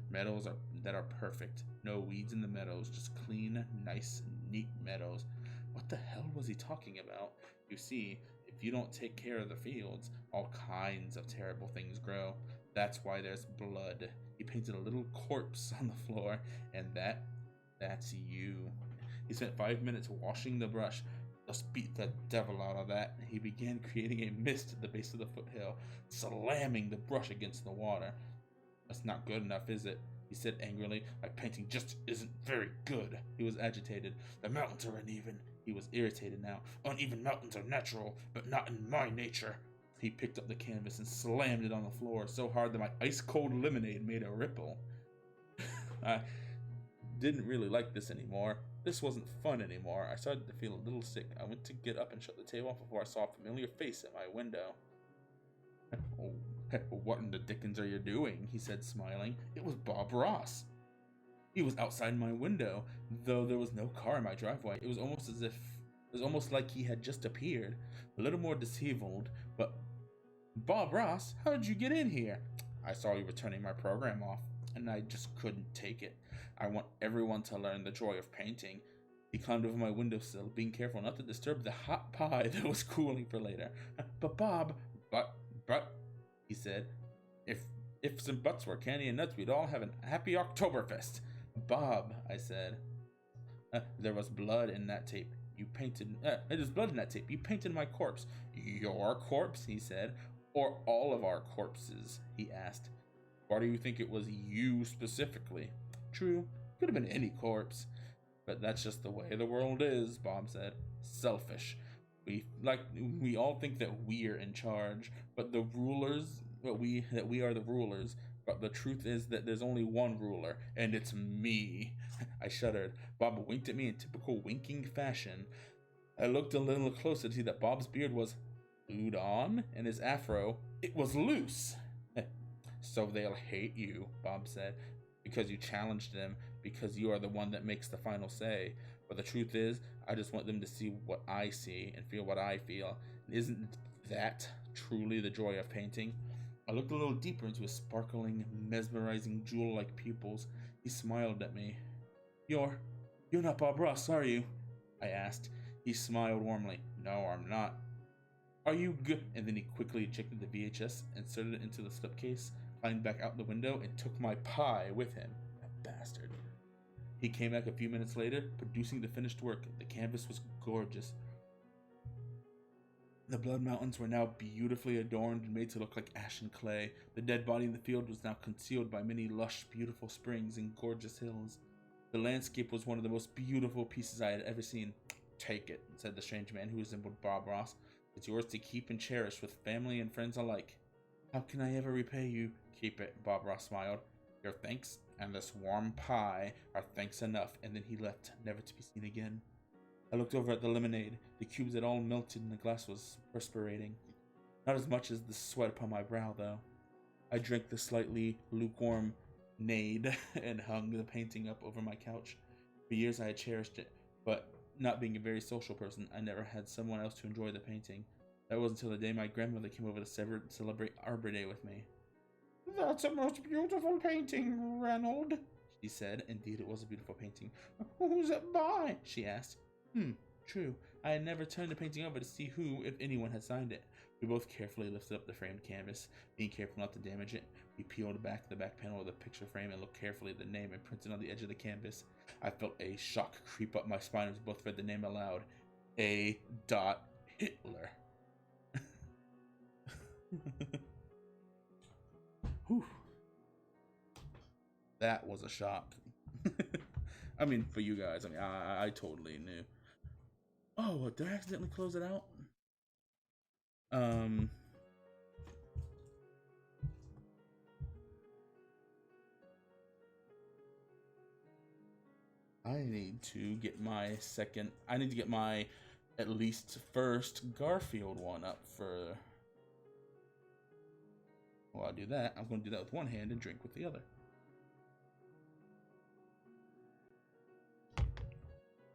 Meadows that are perfect. No weeds in the meadows, just clean, nice, neat meadows. What the hell was he talking about? You see, if you don't take care of the fields, all kinds of terrible things grow. That's why there's blood. He painted a little corpse on the floor, and that's you. He spent 5 minutes washing the brush. Just beat the devil out of that. He began creating a mist at the base of the foothill, slamming the brush against the water. That's not good enough, is it? He said angrily. My painting just isn't very good. He was agitated. The mountains are uneven. He was irritated now. Uneven mountains are natural, but not in my nature. He picked up the canvas and slammed it on the floor so hard that my ice-cold lemonade made a ripple. I didn't really like this anymore. This wasn't fun anymore. I started to feel a little sick. I went to get up and shut the table off before I saw a familiar face at my window. Oh, what in the dickens are you doing? He said, smiling. It was Bob Ross. He was outside my window, though there was no car in my driveway. It was almost like he had just appeared, a little more disheveled. But Bob Ross, how did you get in here? I saw you returning my program off, and I just couldn't take it. I want everyone to learn the joy of painting. He climbed over my windowsill, being careful not to disturb the hot pie that was cooling for later. But Bob, but, he said, if ifs and buts were candy and nuts, we'd all have a happy Oktoberfest. Bob, I said, there was blood in that tape. You painted, there's blood in that tape. You painted my corpse. Your corpse, he said, or all of our corpses, he asked. Why do you think it was you specifically? True, could have been any corpse. But that's just the way the world is, Bob said. Selfish. We all think that we're in charge, but we are the rulers. But the truth is that there's only one ruler, and it's me. I shuddered. Bob winked at me in typical winking fashion. I looked a little closer to see that Bob's beard was glued on, and his afro, it was loose. So they'll hate you, Bob said, because you challenged them, because you are the one that makes the final say. But the truth is, I just want them to see what I see and feel what I feel. Isn't that truly the joy of painting? I looked a little deeper into his sparkling, mesmerizing, jewel-like pupils. He smiled at me. You're not Bob Ross, are you? I asked. He smiled warmly. No, I'm not. Are you good? And then he quickly ejected the VHS, inserted it into the slipcase, climbed back out the window, and took my pie with him. That bastard. He came back a few minutes later, producing the finished work. The canvas was gorgeous. The blood mountains were now beautifully adorned and made to look like ashen clay. The dead body in the field was now concealed by many lush, beautiful springs and gorgeous hills. The landscape was one of the most beautiful pieces I had ever seen. Take it, said the strange man who resembled Bob Ross. It's yours to keep and cherish with family and friends alike. How can I ever repay you? Keep it, Bob Ross smiled. Your thanks and this warm pie are thanks enough. And then he left, never to be seen again. I looked over at the lemonade. The cubes had all melted and the glass was perspirating. Not as much as the sweat upon my brow, though. I drank the slightly lukewarm nade and hung the painting up over my couch. For years I had cherished it, but not being a very social person, I never had someone else to enjoy the painting. That was until the day my grandmother came over to celebrate Arbor Day with me. That's a most beautiful painting, Reynold, she said. Indeed, it was a beautiful painting. Who's it by? She asked. True. I had never turned the painting over to see who, if anyone, had signed it. We both carefully lifted up the framed canvas, being careful not to damage it. We peeled back the back panel of the picture frame and looked carefully at the name imprinted on the edge of the canvas. I felt a shock creep up my spine as we both read the name aloud. A. Hitler. Whew. That was a shock. I mean, for you guys, I totally knew. Oh, did I accidentally close it out? I need to get my at least first Garfield one up for... Well, I'll do that. I'm going to do that with one hand and drink with the other.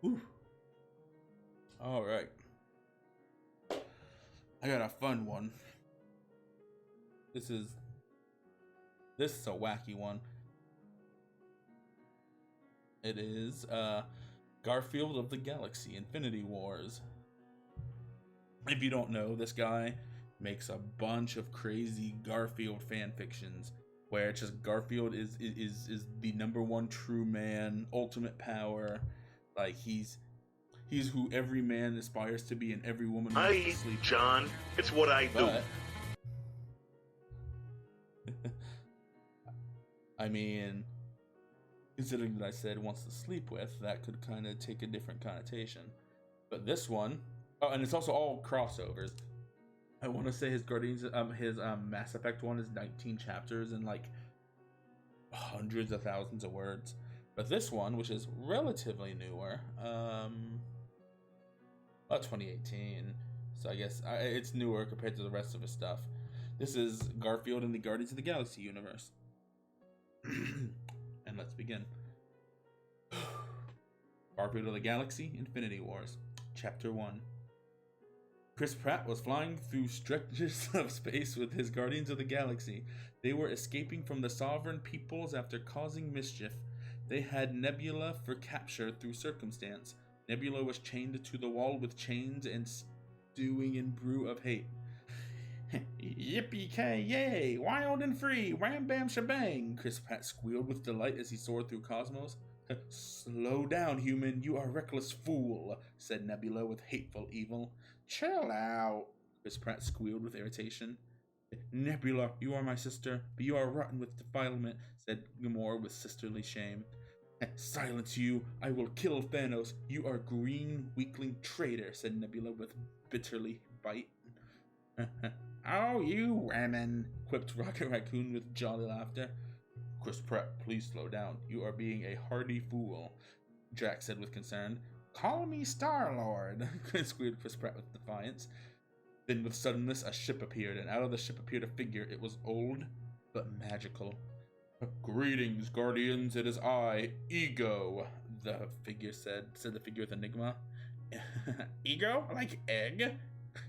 Whew. All right. I got a fun one. This is a wacky one. It is Garfield of the Galaxy Infinity Wars. If you don't know, this guy makes a bunch of crazy Garfield fan fictions where it's just Garfield is the #1 true man, ultimate power. Like he's who every man aspires to be and every woman wants to sleep with. John, it's what I do. I mean, considering that I said wants to sleep with, that could kind of take a different connotation. But this one, oh, and it's also all crossovers. I want to say his Mass Effect one is 19 chapters and like hundreds of thousands of words. But this one, which is relatively newer, 2018, so I guess it's newer compared to the rest of his stuff. This is Garfield in the Guardians of the Galaxy universe. And let's begin. Garfield of the Galaxy Infinity Wars, Chapter 1. Chris Pratt was flying through stretches of space with his Guardians of the Galaxy. They were escaping from the sovereign peoples after causing mischief. They had Nebula for capture through circumstance. Nebula was chained to the wall with chains and stewing in brew of hate. Yippee-ki-yay! Wild and free! Wham-bam shebang! Chris Pratt squealed with delight as he soared through cosmos. Slow down, human, you are a reckless fool, said Nebula with hateful evil. Chill out, Chris Pratt squealed with irritation. Nebula, you are my sister, but you are rotten with defilement, said Gamora with sisterly shame. Silence you, I will kill Thanos. You are green, weakling traitor, said Nebula with bitterly bite. Oh, you women, quipped Rocket Raccoon with jolly laughter. Chris Pratt, please slow down. You are being a hardy fool, Drax said with concern. Call me Star-Lord, squealed Chris Pratt with defiance. Then with suddenness a ship appeared, and out of the ship appeared a figure. It was old, but magical. Greetings, Guardians, it is I, Ego, the figure said the figure with enigma. Ego? Like egg?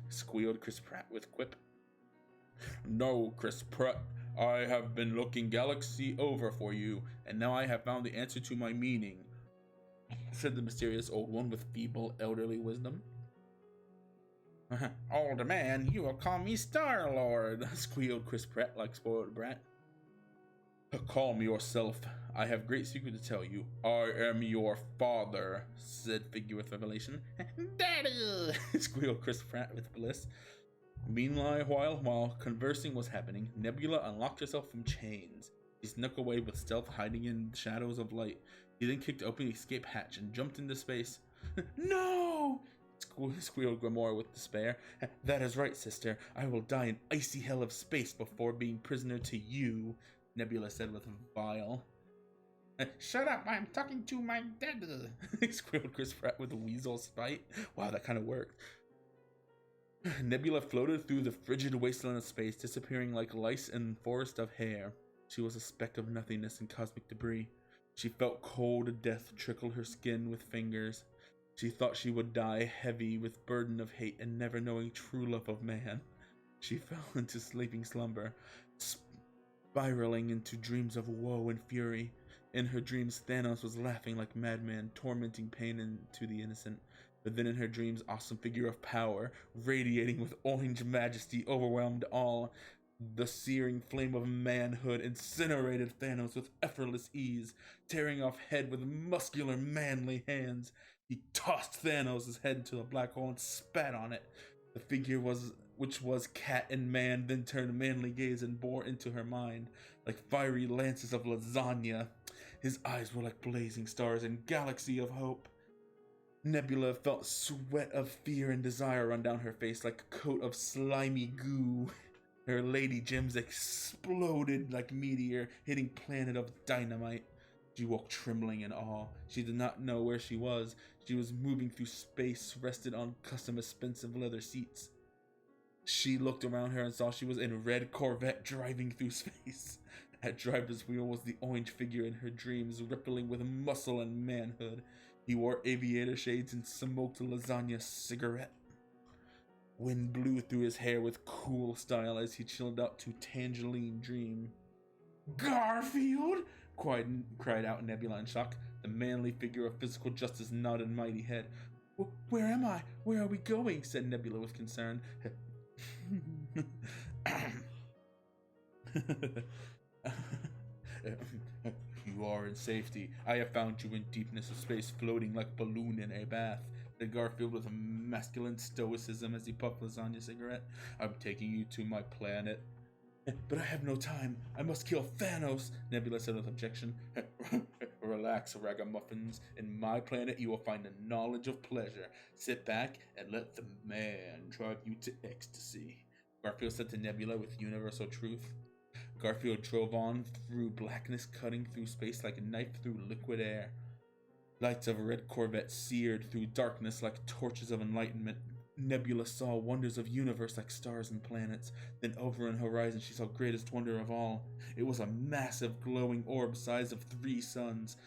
Squealed Chris Pratt with quip. No, Chris Pratt, I have been looking galaxy over for you, and now I have found the answer to my meaning, said the mysterious old one with feeble elderly wisdom. Old man, you will call me Star-Lord, squealed Chris Pratt like spoiled brat. Calm yourself. I have great secret to tell you. I am your father, said figure with revelation. Daddy, squealed Chris Pratt with bliss. Meanwhile, while conversing was happening, Nebula unlocked herself from chains. She snuck away with stealth, hiding in the shadows of light. She then kicked open the escape hatch and jumped into space. No! Squealed Gamora with despair. That is right, sister. I will die in icy hell of space before being prisoner to you, Nebula said with vile. Shut up, I'm talking to my dad, squealed Chris Pratt with a weasel spite. Wow, that kind of worked. Nebula floated through the frigid wasteland of space, disappearing like lice in a forest of hair. She was a speck of nothingness and cosmic debris. She felt cold death trickle her skin with fingers. She thought she would die heavy with burden of hate and never knowing true love of man. She fell into sleeping slumber, spiraling into dreams of woe and fury. In her dreams, Thanos was laughing like madman, tormenting pain into the innocent. But then in her dreams, awesome figure of power, radiating with orange majesty, overwhelmed all. The searing flame of manhood incinerated Thanos with effortless ease, tearing off head with muscular, manly hands. He tossed Thanos' head into a black hole and spat on it. The figure which was cat and man, then turned manly gaze and bore into her mind like fiery lances of lasagna. His eyes were like blazing stars in galaxy of hope. Nebula felt sweat of fear and desire run down her face like a coat of slimy goo. Her lady gems exploded like meteor, hitting planet of dynamite. She woke trembling in awe. She did not know where she was. She was moving through space, rested on custom expensive leather seats. She looked around her and saw she was in a red Corvette driving through space. At driver's wheel was the orange figure in her dreams, rippling with muscle and manhood. He wore aviator shades and smoked a lasagna cigarette. Wind blew through his hair with cool style as he chilled out to Tangerine Dream. Garfield! cried out Nebula in shock. The manly figure of physical justice nodded mighty head. Where am I? Where are we going? Said Nebula with concern. You are in safety. I have found you in deepness of space, floating like a balloon in a bath, said Garfield with a masculine stoicism as he puffed Lasagna's cigarette. I'm taking you to my planet. But I have no time. I must kill Thanos, Nebula said with objection. Relax, ragamuffins. In my planet, you will find a knowledge of pleasure. Sit back and let the man drive you to ecstasy, Garfield said to Nebula with universal truth. Garfield drove on through blackness, cutting through space like a knife through liquid air. Lights of a red Corvette seared through darkness like torches of enlightenment. Nebula saw wonders of universe like stars and planets. Then over an horizon she saw greatest wonder of all. It was a massive glowing orb size of 3 suns.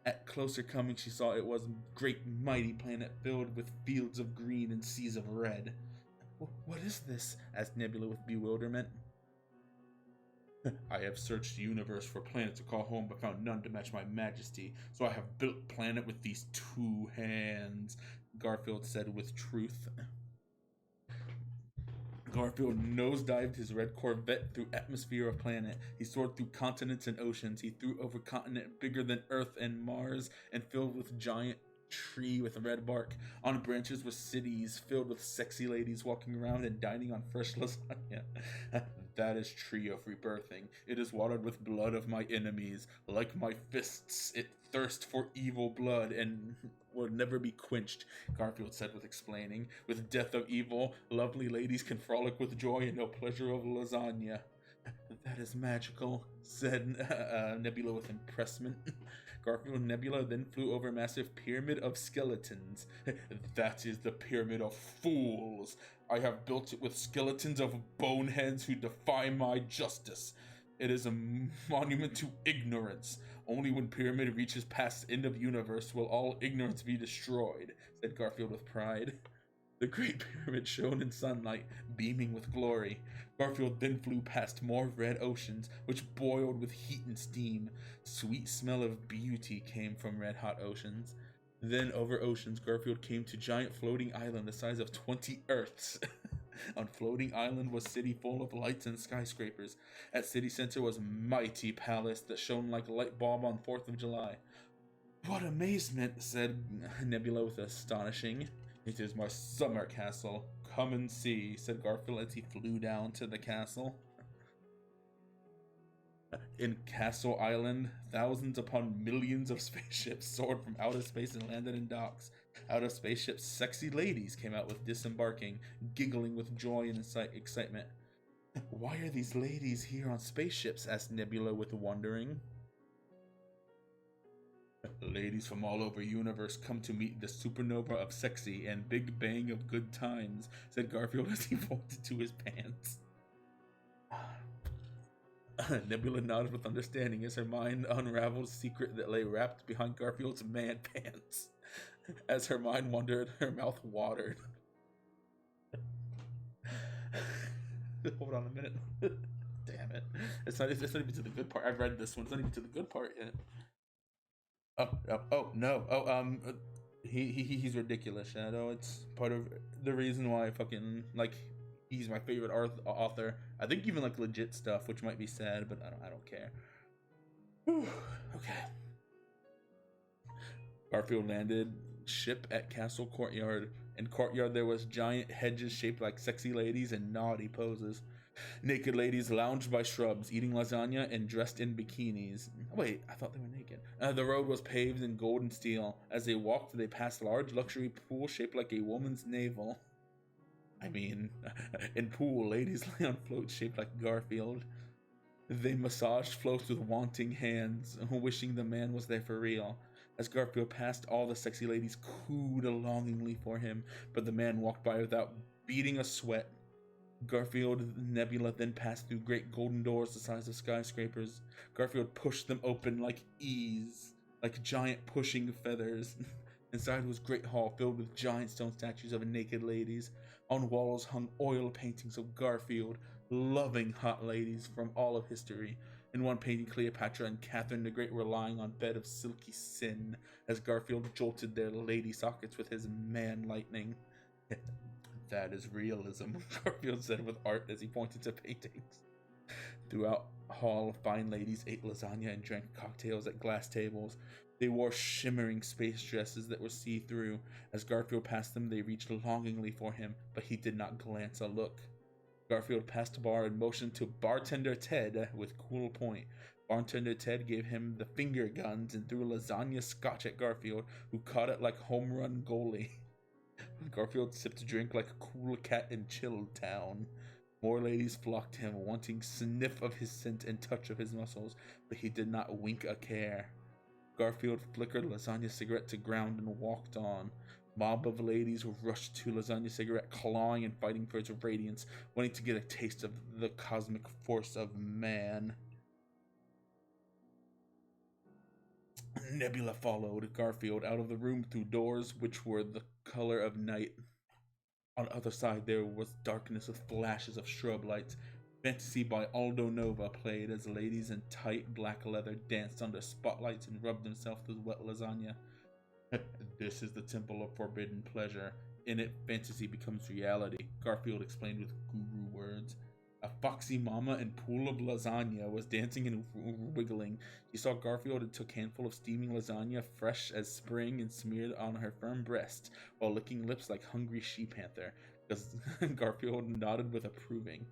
At closer coming she saw it was a great mighty planet filled with fields of green and seas of red. What is this? Asked Nebula with bewilderment. I have searched the universe for a planet to call home, but found none to match my majesty. So I have built planet with these 2 hands, Garfield said with truth. Garfield nosedived his red Corvette through atmosphere of planet. He soared through continents and oceans. He flew over continent bigger than Earth and Mars and filled with giant tree with red bark. On branches were cities filled with sexy ladies walking around and dining on fresh lasagna. That is tree of rebirthing. It is watered with blood of my enemies. Like my fists, it thirsts for evil blood and will never be quenched, Garfield said with explaining. With death of evil, lovely ladies can frolic with joy and know pleasure of lasagna. That is magical, said Nebula with impressment. Garfield and Nebula then flew over a massive pyramid of skeletons. That is the pyramid of fools. I have built it with skeletons of boneheads who defy my justice. It is a monument to ignorance. Only when pyramid reaches past the end of the universe will all ignorance be destroyed, said Garfield with pride. The Great Pyramid shone in sunlight, beaming with glory. Garfield then flew past more red oceans, which boiled with heat and steam. Sweet smell of beauty came from red-hot oceans. Then over oceans, Garfield came to giant floating island the size of 20 Earths. On floating island was city full of lights and skyscrapers. At city center was mighty palace that shone like a light bulb on 4th of July. What amazement, said Nebula with astonishing. It is my summer castle. Come and see, said Garfield as he flew down to the castle. In Castle Island, thousands upon millions of spaceships soared from outer space and landed in docks. Out of spaceships, sexy ladies came out with disembarking, giggling with joy and excitement. Why are these ladies here on spaceships? Asked Nebula with wondering. Ladies from all over universe come to meet the supernova of sexy and big bang of good times, said Garfield as he folded to his pants. Nebula nodded with understanding as her mind unraveled a secret that lay wrapped behind Garfield's man pants. As her mind wandered, her mouth watered. Hold on a minute. Damn it. It's not even to the good part. I've read this one. It's not even to the good part yet. He's ridiculous, Shadow. It's part of the reason why I fucking, like, he's my favorite author. I think even, like, legit stuff, which might be sad, but I don't care. Whew. Okay. Garfield landed ship at Castle Courtyard. In Courtyard there was giant hedges shaped like sexy ladies in naughty poses. Naked ladies lounged by shrubs, eating lasagna and dressed in bikinis. Wait, I thought they were naked. The road was paved in gold and steel. As they walked, they passed a large luxury pool shaped like a woman's navel. I mean, in pool, ladies lay on floats shaped like Garfield. They massaged floats with wanting hands, wishing the man was there for real. As Garfield passed, all the sexy ladies cooed longingly for him, but the man walked by without beating a sweat. Garfield and Nebula then passed through great golden doors the size of skyscrapers. Garfield pushed them open like giant pushing feathers. Inside was a great hall filled with giant stone statues of naked ladies. On walls hung oil paintings of Garfield, loving hot ladies from all of history. In one painting, Cleopatra and Catherine the Great were lying on bed of silky sin as Garfield jolted their lady sockets with his man lightning. That is realism, Garfield said with art as he pointed to paintings. Throughout hall, fine ladies ate lasagna and drank cocktails at glass tables. They wore shimmering space dresses that were see-through. As Garfield passed them, they reached longingly for him, but he did not glance a look. Garfield passed the bar and motioned to Bartender Ted with cool point. Bartender Ted gave him the finger guns and threw lasagna scotch at Garfield, who caught it like home run goalie. Garfield sipped a drink like a cool cat in Chilltown. More ladies flocked to him, wanting sniff of his scent and touch of his muscles, but he did not wink a care. Garfield flickered lasagna cigarette to ground and walked on. Mob of ladies rushed to lasagna cigarette, clawing and fighting for its radiance, wanting to get a taste of the cosmic force of man. Nebula followed Garfield out of the room through doors which were the color of night. On the other side there was darkness with flashes of shrub lights. Fantasy by Aldo Nova played as ladies in tight black leather danced under spotlights and rubbed themselves with wet lasagna. This is the temple of forbidden pleasure. In it, fantasy becomes reality, Garfield explained with guru words. A foxy mama in pool of lasagna was dancing and wiggling. She saw Garfield and took a handful of steaming lasagna, fresh as spring, and smeared on her firm breast, while licking lips like hungry she-panther. Garfield nodded with approving.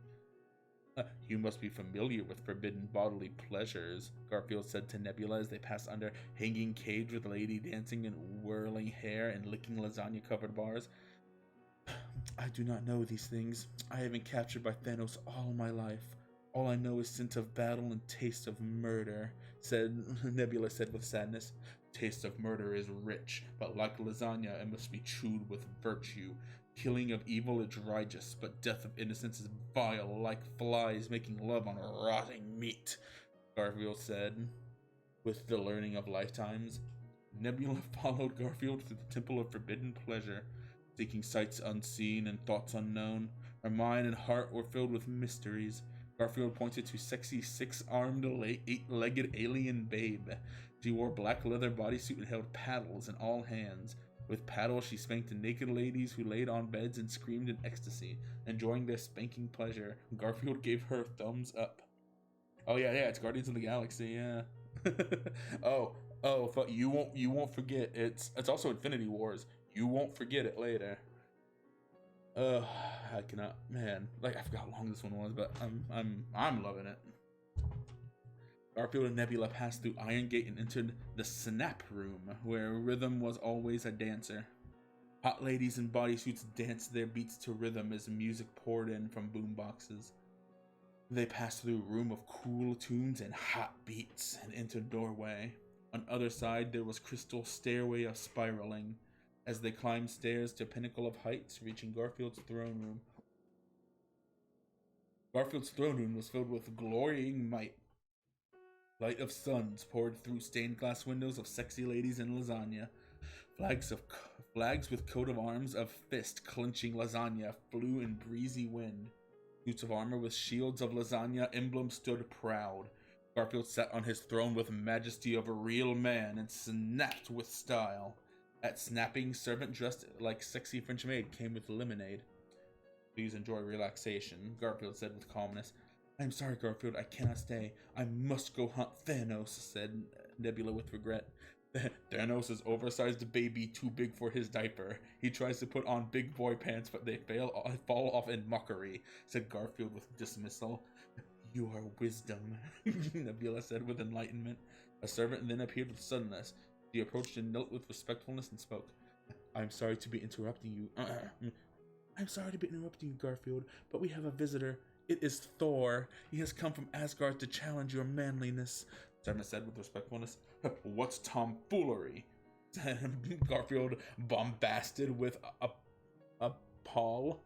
You must be familiar with forbidden bodily pleasures, Garfield said to Nebula as they passed under a hanging cage with a lady dancing in whirling hair and licking lasagna-covered bars. I do not know these things. I have been captured by Thanos all my life. All I know is scent of battle and taste of murder, Nebula said with sadness. Taste of murder is rich, but like lasagna, it must be chewed with virtue. Killing of evil is righteous, but death of innocence is vile, like flies making love on rotting meat, Garfield said, with the learning of lifetimes. Nebula followed Garfield through the Temple of Forbidden Pleasure, seeking sights unseen and thoughts unknown. Her mind and heart were filled with mysteries. Garfield pointed to sexy six-armed, eight-legged alien babe. She wore a black leather bodysuit and held paddles in all hands. With paddles, she spanked the naked ladies who laid on beds and screamed in ecstasy, enjoying their spanking pleasure. Garfield gave her a thumbs up. Oh yeah, it's Guardians of the Galaxy, yeah. Fuck, you won't forget. It's also Infinity Wars. You won't forget it later. I cannot, man. Like, I forgot how long this one was, but I'm loving it. Garfield and Nebula passed through Iron Gate and entered the Snap Room, where rhythm was always a dancer. Hot ladies in bodysuits danced their beats to rhythm as music poured in from boomboxes. They passed through a room of cool tunes and hot beats and entered doorway. On the other side, there was crystal stairway of spiraling, as they climbed stairs to pinnacle of heights, reaching Garfield's throne room. Garfield's throne room was filled with glorying might. Light of suns poured through stained glass windows of sexy ladies in lasagna. Flags with coat of arms of fist clenching lasagna flew in breezy wind. Suits of armor with shields of lasagna emblems stood proud. Garfield sat on his throne with majesty of a real man and snapped with style. At snapping, servant dressed like sexy French maid came with lemonade. Please enjoy relaxation, Garfield said with calmness. I'm sorry, Garfield, I cannot stay. I must go hunt Thanos, said Nebula with regret. Thanos is oversized baby too big for his diaper. He tries to put on big boy pants, but they fall off in mockery, said Garfield with dismissal. You are wisdom, Nebula said with enlightenment. A servant then appeared with suddenness. She approached and knelt with respectfulness and spoke. I'm sorry to be interrupting you. I'm sorry to be interrupting you, Garfield, but we have a visitor. It is Thor. He has come from Asgard to challenge your manliness, Servant said with respectfulness. What's tomfoolery? Garfield bombasted with a paw.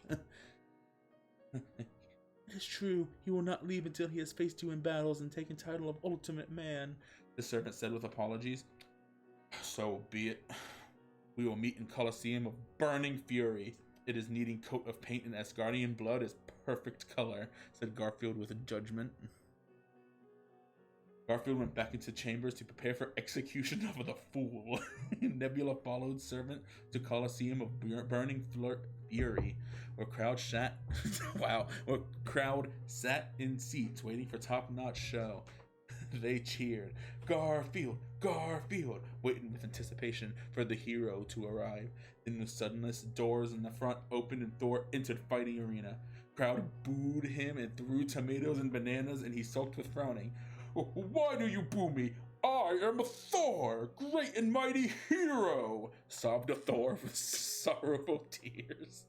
It is true. He will not leave until he has faced you in battles and taken title of Ultimate Man, the servant said with apologies. So be it. We will meet in Colosseum of burning fury. It is needing coat of paint and Asgardian blood is perfect color, said Garfield with judgment. Garfield went back into chambers to prepare for execution of the fool. Nebula followed servant to Colosseum of burning fury, where crowd sat where crowd sat in seats waiting for top-notch show. They cheered, Garfield, Garfield, waiting with anticipation for the hero to arrive. In the suddenness, doors in the front opened and Thor entered fighting arena. Crowd booed him and threw tomatoes and bananas, and he sulked with frowning. Why do you boo me? I am Thor, great and mighty hero, sobbed Thor with sorrowful tears.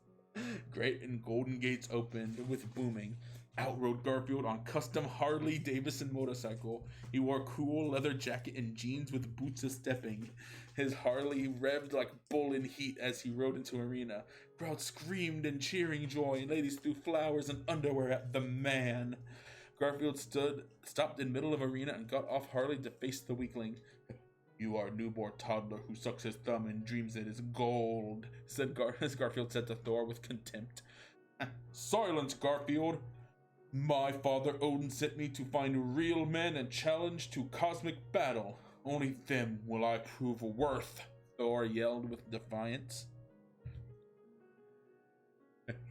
Great and golden gates opened with booming. Out rode Garfield on custom Harley Davidson motorcycle. He wore cool leather jacket and jeans with boots of stepping. His Harley revved like bull in heat as he rode into arena. Crowd screamed in cheering joy, and ladies threw flowers and underwear at the man. Garfield stopped in middle of arena and got off Harley to face the weakling. You are a newborn toddler who sucks his thumb and dreams it is gold, as Garfield said to Thor with contempt. Silence, Garfield! My father Odin sent me to find real men and challenge to cosmic battle. Only them will I prove worth, Thor yelled with defiance.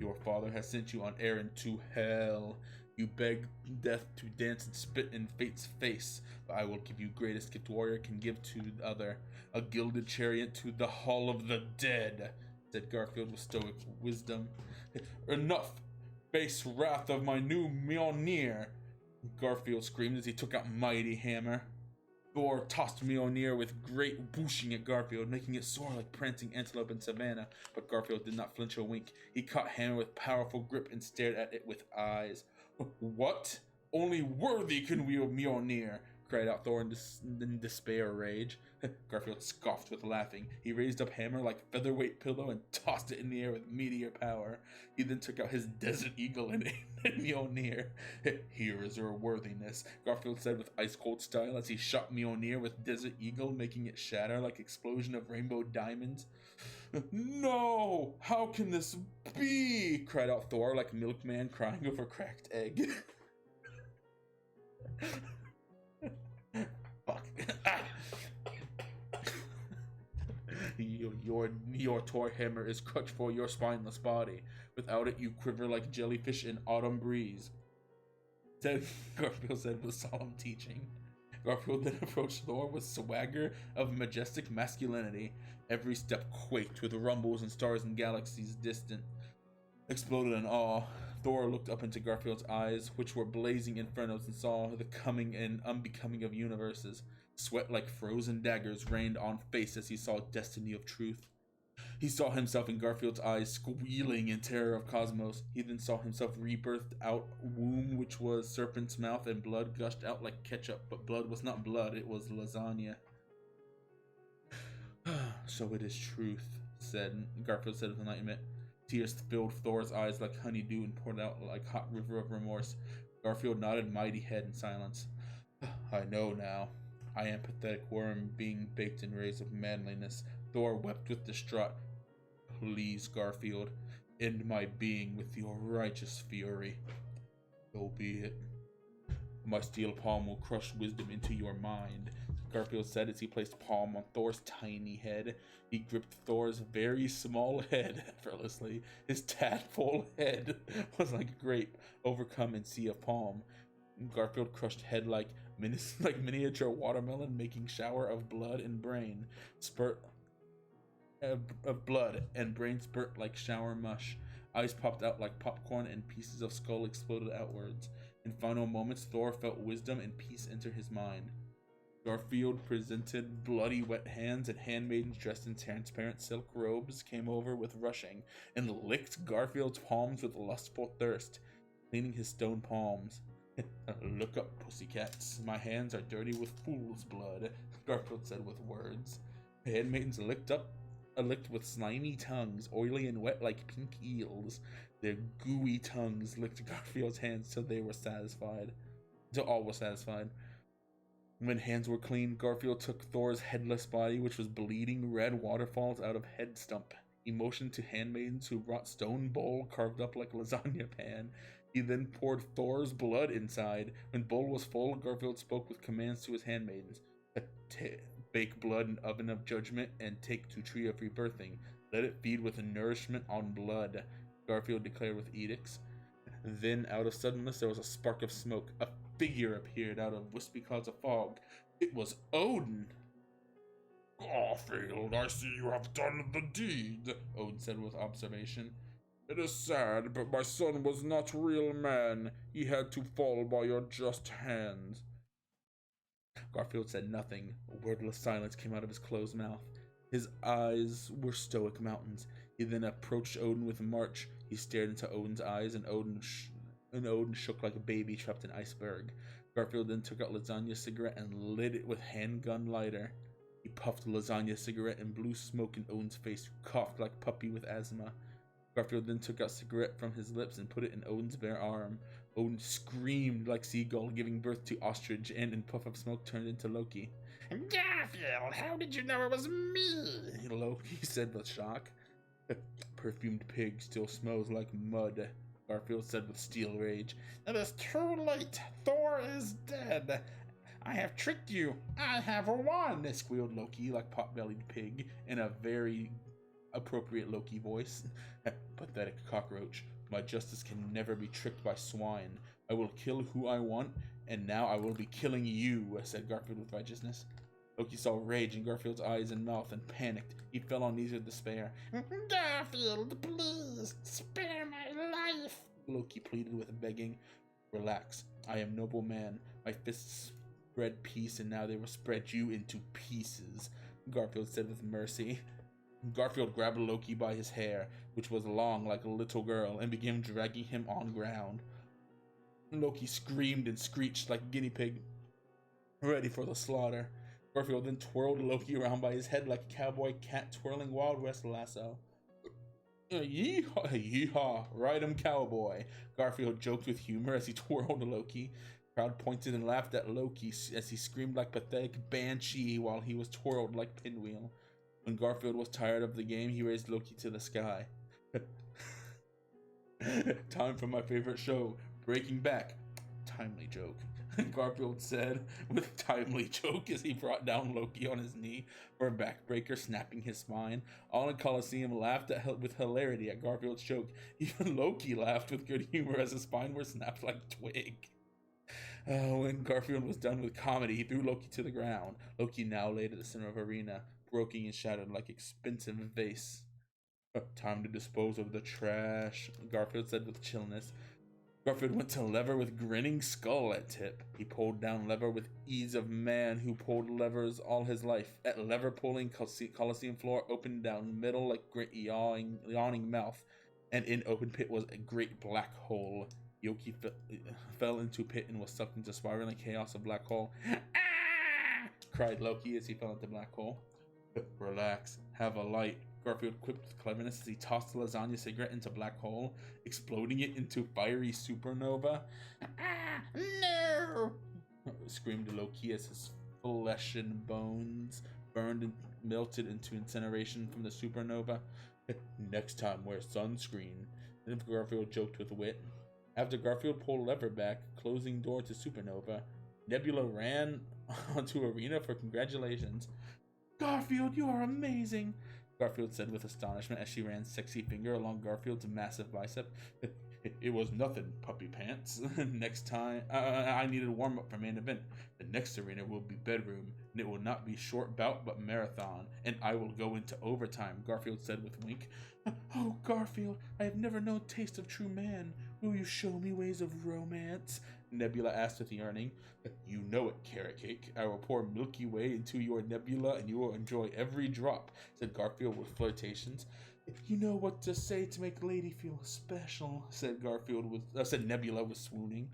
Your father has sent you on errand to hell. You beg death to dance and spit in fate's face, but I will give you greatest gift warrior can give to the other, a gilded chariot to the hall of the dead, said Garfield with stoic wisdom. Enough, base wrath of my new Mjolnir, Garfield screamed as he took out mighty hammer. Thor tossed Mjolnir with great whooshing at Garfield, making it soar like prancing antelope in savannah, but Garfield did not flinch a wink. He caught hammer with powerful grip and stared at it with eyes. What? Only worthy can wield Mjolnir, cried out Thor in despair or rage. Garfield scoffed with laughing. He raised up hammer like featherweight pillow and tossed it in the air with meteor power. He then took out his desert eagle and aimed at Mjolnir. Here is your worthiness, Garfield said with ice-cold style as he shot Mjolnir with desert eagle, making it shatter like explosion of rainbow diamonds. No! How can this be? Cried out Thor like a milkman crying over cracked egg. Fuck. Your toy hammer is crutch for your spineless body. Without it, you quiver like jellyfish in autumn breeze, Garfield said with solemn teaching. Garfield then approached Thor with swagger of majestic masculinity. Every step quaked with rumbles and stars and galaxies distant exploded in awe. Thor looked up into Garfield's eyes, which were blazing infernos, and saw the coming and unbecoming of universes. Sweat like frozen daggers rained on face as he saw destiny of truth. He saw himself in Garfield's eyes, squealing in terror of cosmos. He then saw himself rebirthed out womb, which was serpent's mouth, and blood gushed out like ketchup. But blood was not blood, it was lasagna. So it is truth, Garfield said with enlightenment. Tears filled Thor's eyes like honeydew and poured out like hot river of remorse. Garfield nodded mighty head in silence. I know now. I am pathetic worm being baked in rays of manliness. Thor wept with distraught. Please, Garfield, end my being with your righteous fury. So be it. My steel palm will crush wisdom into your mind, Garfield said as he placed palm on Thor's tiny head. He gripped Thor's very small head effortlessly. His tadpole head was like a grape overcome in sea of palm. Garfield crushed head like miniature watermelon, making shower of blood and brain spurt of blood and brain spurt like shower mush. Eyes popped out like popcorn and pieces of skull exploded outwards. In final moments, Thor felt wisdom and peace enter his mind. Garfield presented bloody wet hands, and handmaidens dressed in transparent silk robes came over with rushing and licked Garfield's palms with lustful thirst, cleaning his stone palms. Look up, pussycats. My hands are dirty with fool's blood, Garfield said with words. The handmaidens licked with slimy tongues, oily and wet like pink eels. Their gooey tongues licked Garfield's hands till all were satisfied. When hands were clean, Garfield took Thor's headless body, which was bleeding red waterfalls out of head stump. He motioned to handmaidens who brought stone bowl carved up like lasagna pan. He then poured Thor's blood inside. When bowl was full, Garfield spoke with commands to his handmaidens. Bake blood in oven of judgment and take to tree of rebirthing. Let it feed with nourishment on blood, Garfield declared with edicts. Then, out of suddenness, there was a spark of smoke. A figure appeared out of wispy clouds of fog. It was Odin. Garfield, I see you have done the deed, Odin said with observation. It is sad, but my son was not real man. He had to fall by your just hands. Garfield said nothing. A wordless silence came out of his closed mouth. His eyes were stoic mountains. He then approached Odin with a march. He stared into Odin's eyes, and Odin shook like a baby trapped in an iceberg. Garfield then took out Lasagna's cigarette and lit it with handgun lighter. He puffed Lasagna's cigarette and blew smoke in Odin's face, who coughed like a puppy with asthma. Garfield then took out cigarette from his lips and put it in Odin's bare arm. Odin screamed like seagull giving birth to ostrich, and in puff of smoke turned into Loki. Garfield, how did you know it was me? Loki said with shock. Perfumed pig still smells like mud, Garfield said with steel rage. It is too late. Thor is dead. I have tricked you. I have won, squealed Loki like pot-bellied pig in a very appropriate Loki voice. Pathetic cockroach. My justice can never be tricked by swine. I will kill who I want, and now I will be killing you, said Garfield with righteousness. Loki saw rage in Garfield's eyes and mouth and panicked. He fell on knees with despair. Garfield, please, spare my life, Loki pleaded with begging. Relax. I am noble man. My fists spread peace, and now they will spread you into pieces, Garfield said with mercy. Garfield grabbed Loki by his hair, which was long like a little girl, and began dragging him on ground. Loki screamed and screeched like a guinea pig, ready for the slaughter. Garfield then twirled Loki around by his head like a cowboy cat twirling Wild West lasso. Yeehaw, yeehaw, ride 'em cowboy, Garfield joked with humor as he twirled Loki. The crowd pointed and laughed at Loki as he screamed like pathetic banshee while he was twirled like pinwheel. When Garfield was tired of the game, he raised Loki to the sky. Time for my favorite show, Breaking Back. Timely joke, Garfield said with a timely joke as he brought down Loki on his knee for a backbreaker, snapping his spine. All in Coliseum laughed with hilarity at Garfield's joke. Even Loki laughed with good humor as his spine were snapped like a twig. When Garfield was done with comedy, he threw Loki to the ground. Loki now laid at the center of the arena, broken and shattered like expensive vase. Time to dispose of the trash, Garfield said with chillness. Garfield went to lever with grinning skull at tip. He pulled down lever with ease of man who pulled levers all his life. At lever pulling, Coliseum floor opened down middle like great yawning mouth, and in open pit was a great black hole. Yoki fell into pit and was sucked into spiraling chaos of black hole. Ah! Cried Loki as he fell into black hole. Relax, have a light, Garfield quipped with cleverness as he tossed the lasagna cigarette into black hole, exploding it into fiery supernova. Ah, no! Screamed Loki as his flesh and bones burned and melted into incineration from the supernova. Next time, wear sunscreen, then Garfield joked with wit. After Garfield pulled lever back, closing door to supernova, Nebula ran onto arena for congratulations. Garfield, you are amazing, Garfield said with astonishment as she ran sexy finger along Garfield's massive bicep. It was nothing, puppy pants. Next time, I needed a warm-up for main event. The next arena will be bedroom, and it will not be short bout but marathon, and I will go into overtime, Garfield said with a wink. Oh, Garfield, I have never known taste of true man. Will you show me ways of romance? Nebula asked with yearning. You know it, carrot cake. I will pour Milky Way into your nebula, and you will enjoy every drop, said Garfield with flirtations. You know what to say to make lady feel special, said Nebula with swooning.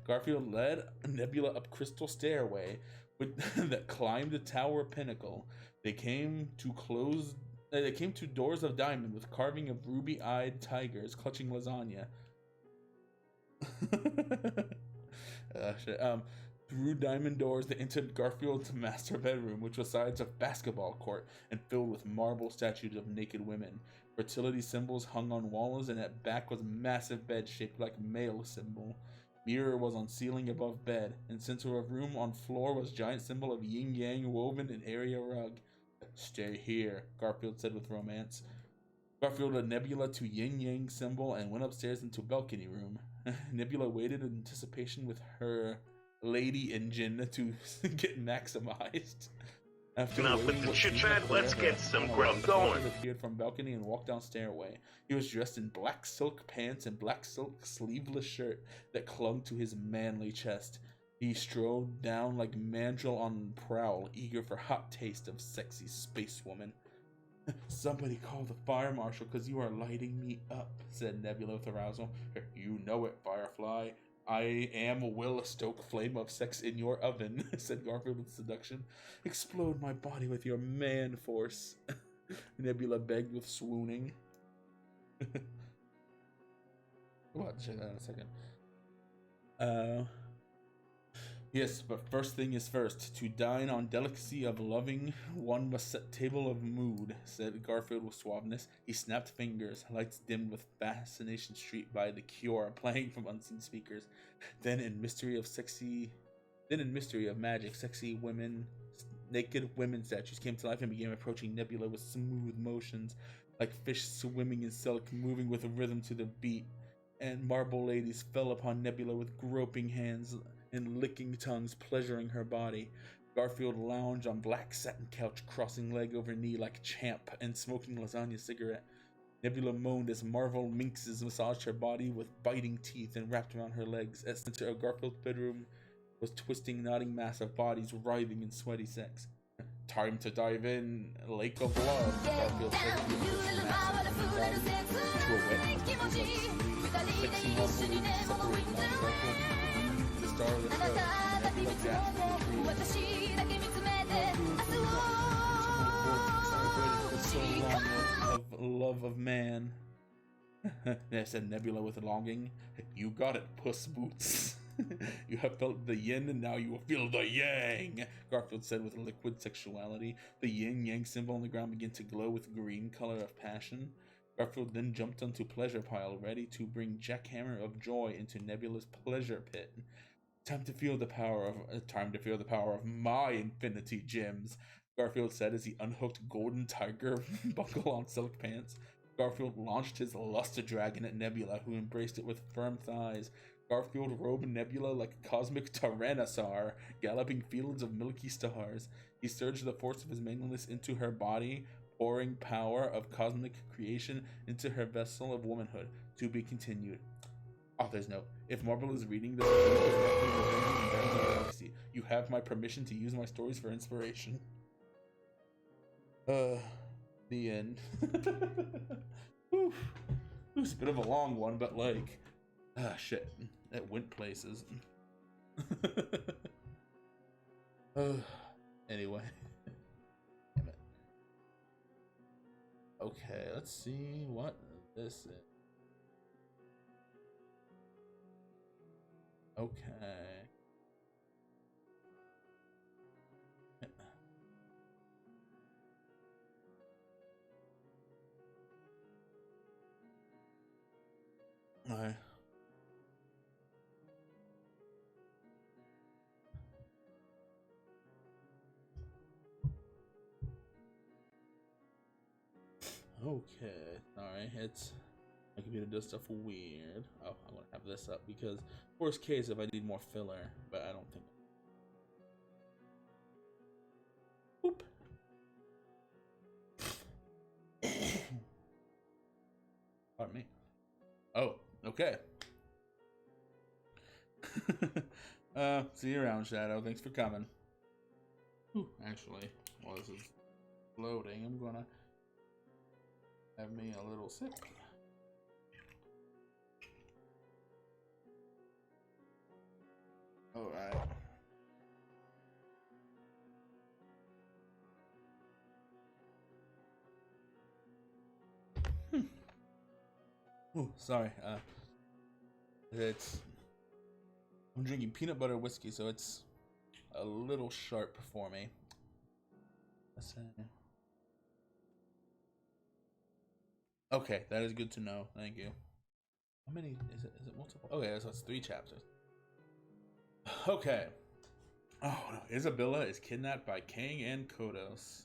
Garfield led Nebula up crystal stairway that climbed the tower pinnacle. They came to doors of diamond with carving of ruby-eyed tigers clutching lasagna. Through diamond doors, they entered Garfield's master bedroom, which was the size of a basketball court and filled with marble statues of naked women. Fertility symbols hung on walls, and at back was a massive bed shaped like a male symbol. Mirror was on ceiling above bed, and center of room on floor was giant symbol of yin yang woven in area rug. Stay here, Garfield said with romance. Garfield a Nebula to yin yang symbol and went upstairs into balcony room. Nebula waited in anticipation with her lady engine to get maximized. After Enough with the chit chat, let's get some grub going. Appeared from balcony and walked down stairway. He was dressed in black silk pants and black silk sleeveless shirt that clung to his manly chest. He strode down like mandrill on prowl, eager for hot taste of sexy space woman. Somebody call the fire marshal, because you are lighting me up, said Nebula with arousal. You know it, Firefly. I am will stoke flame of sex in your oven, said Garfield with seduction. Explode my body with your man force, Nebula begged with swooning. What? Check that in a second. Yes, but first thing is first. To dine on delicacy of loving, one must set table of mood, said Garfield with suaveness. He snapped fingers, lights dimmed with Fascination Street by The Cure, playing from unseen speakers. Then in mystery of magic, sexy women, naked women statues came to life and began approaching Nebula with smooth motions, like fish swimming in silk, moving with a rhythm to the beat. And marble ladies fell upon Nebula with groping hands and licking tongues, pleasuring her body. Garfield lounged on black satin couch, crossing leg over knee like champ and smoking lasagna cigarette. Nebula moaned as marble minxes massaged her body with biting teeth and wrapped around her legs. At center of Garfield's bedroom was twisting, nodding mass of bodies writhing in sweaty sex. Time to dive in, Lake of Love. Garfield said to were wet. Sexy marble ladies separating on Garfield. The starless of love of man. Said Nebula with longing. You got it, Puss Boots. You have felt the yin and now you will feel the yang, Garfield said with liquid sexuality. The yin-yang symbol on the ground began to glow with green color of passion. Garfield then jumped onto pleasure pile, ready to bring jackhammer of joy into Nebula's pleasure pit. Time to feel the power of my infinity gems, Garfield said as he unhooked golden tiger buckle on silk pants. Garfield launched his lust dragon at Nebula, who embraced it with firm thighs. Garfield robed Nebula like a cosmic tyrannosaur, galloping fields of milky stars. He surged the force of his manliness into her body, pouring power of cosmic creation into her vessel of womanhood. To be continued. Author's note. If Marvel is reading this, you have my permission to use my stories for inspiration. The end. It was a bit of a long one, but like, shit, it went places. Anyway. Damn it. Okay, let's see what this is. Okay. Alright. Okay. Alright, it's my computer does stuff weird. Oh, I'm gonna have this up because worst case if I need more filler, but I don't think. Boop. Pardon me. Oh, okay. See you around, Shadow. Thanks for coming. Ooh, actually, while this is loading, I'm gonna have me a little sip. All right. Oh, sorry. I'm drinking peanut butter whiskey, so it's a little sharp for me. Let's see. Okay, that is good to know. Thank you. How many is it? Is it multiple? Okay, so it's 3 chapters. Okay. Oh no, Isabella is kidnapped by Kang and Kodos.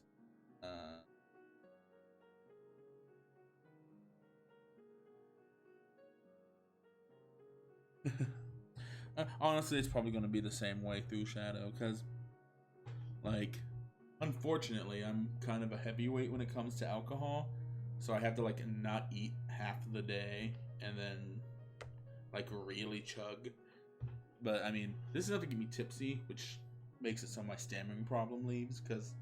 Honestly, it's probably going to be the same way through Shadow, because, like, unfortunately, I'm kind of a heavyweight when it comes to alcohol, so I have to, like, not eat half of the day and then, like, really chug. But, I mean, this is enough to get me tipsy, which makes it so my stammering problem leaves, because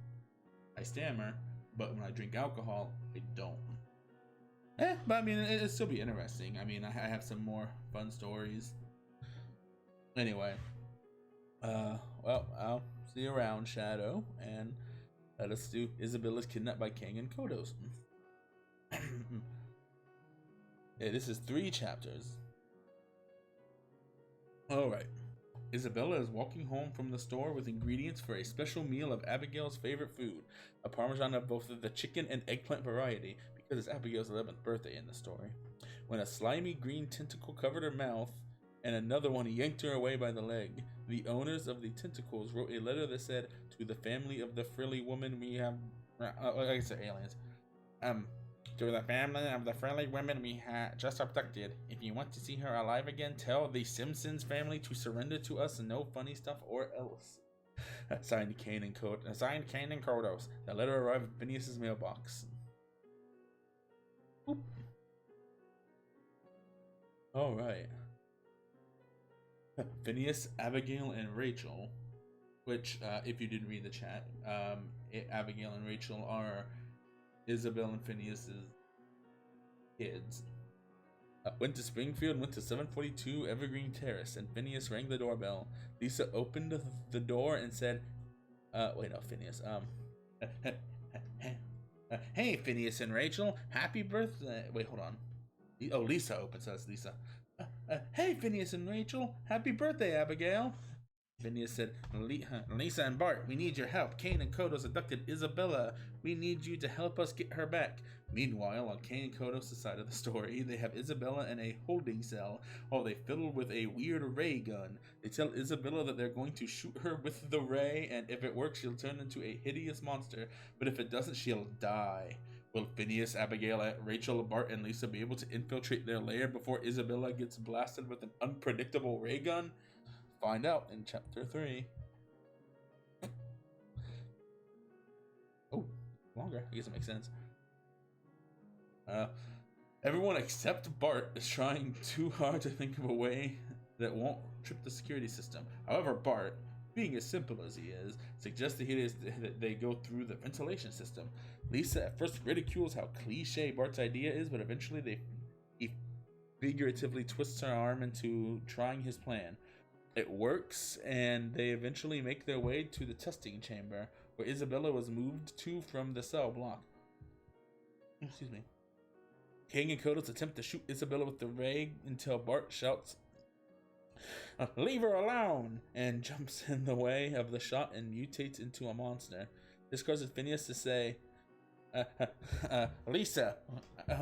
I stammer, but when I drink alcohol, I don't. But, I mean, it'll still be interesting. I mean, I have some more fun stories. Anyway, well, I'll see you around, Shadow, and let us do Isabella's kidnapped by Kang and Kodos. Yeah, this is 3 chapters. Alright. Isabella is walking home from the store with ingredients for a special meal of Abigail's favorite food, a parmesan of both the chicken and eggplant variety, because it's Abigail's 11th birthday in the story, when a slimy green tentacle covered her mouth and another one yanked her away by the leg. The owners of the tentacles wrote a letter that said, "To the family of the frilly woman we have," I guess they're aliens. "To the family of the friendly women we had just abducted. If you want to see her alive again, tell the Simpsons family to surrender to us. No funny stuff or else." Signed Kane and Kodos. The letter arrived at Phineas's mailbox. Oop. All right. Phineas, Abigail, and Rachel, which, if you didn't read the chat, Abigail and Rachel are Isabel and Phineas's kids. Went to Springfield, went to 742 Evergreen Terrace, and Phineas rang the doorbell. Lisa opened the door and said, wait, no, Phineas, "Hey, Phineas and Rachel, happy birthday." Wait, hold on. Oh, Lisa opens, so that's Lisa. "Hey, Phineas and Rachel, happy birthday, Abigail." Phineas said, "Lisa and Bart, we need your help. Kane and Kodos abducted Isabella. We need you to help us get her back." Meanwhile, on Kane and Kodos' side of the story, they have Isabella in a holding cell while they fiddle with a weird ray gun. They tell Isabella that they're going to shoot her with the ray, and if it works, she'll turn into a hideous monster, but if it doesn't, she'll die. Will Phineas, Abigail, Rachel, Bart, and Lisa be able to infiltrate their lair before Isabella gets blasted with an unpredictable ray gun? Find out in chapter 3. Oh, longer. I guess it makes sense. Everyone except Bart is trying too hard to think of a way that won't trip the security system. However, Bart, being as simple as he is, suggests that they go through the ventilation system. Lisa at first ridicules how cliche Bart's idea is, but eventually he figuratively twists her arm into trying his plan. It works, and they eventually make their way to the testing chamber, where Isabella was moved to from the cell block. Excuse me. Kang and Kodos attempt to shoot Isabella with the ray until Bart shouts, "Leave her alone!" and jumps in the way of the shot and mutates into a monster. This causes Phineas to say, "Lisa,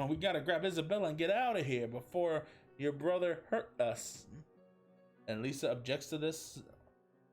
we gotta grab Isabella and get out of here before your brother hurt us." And Lisa objects to this.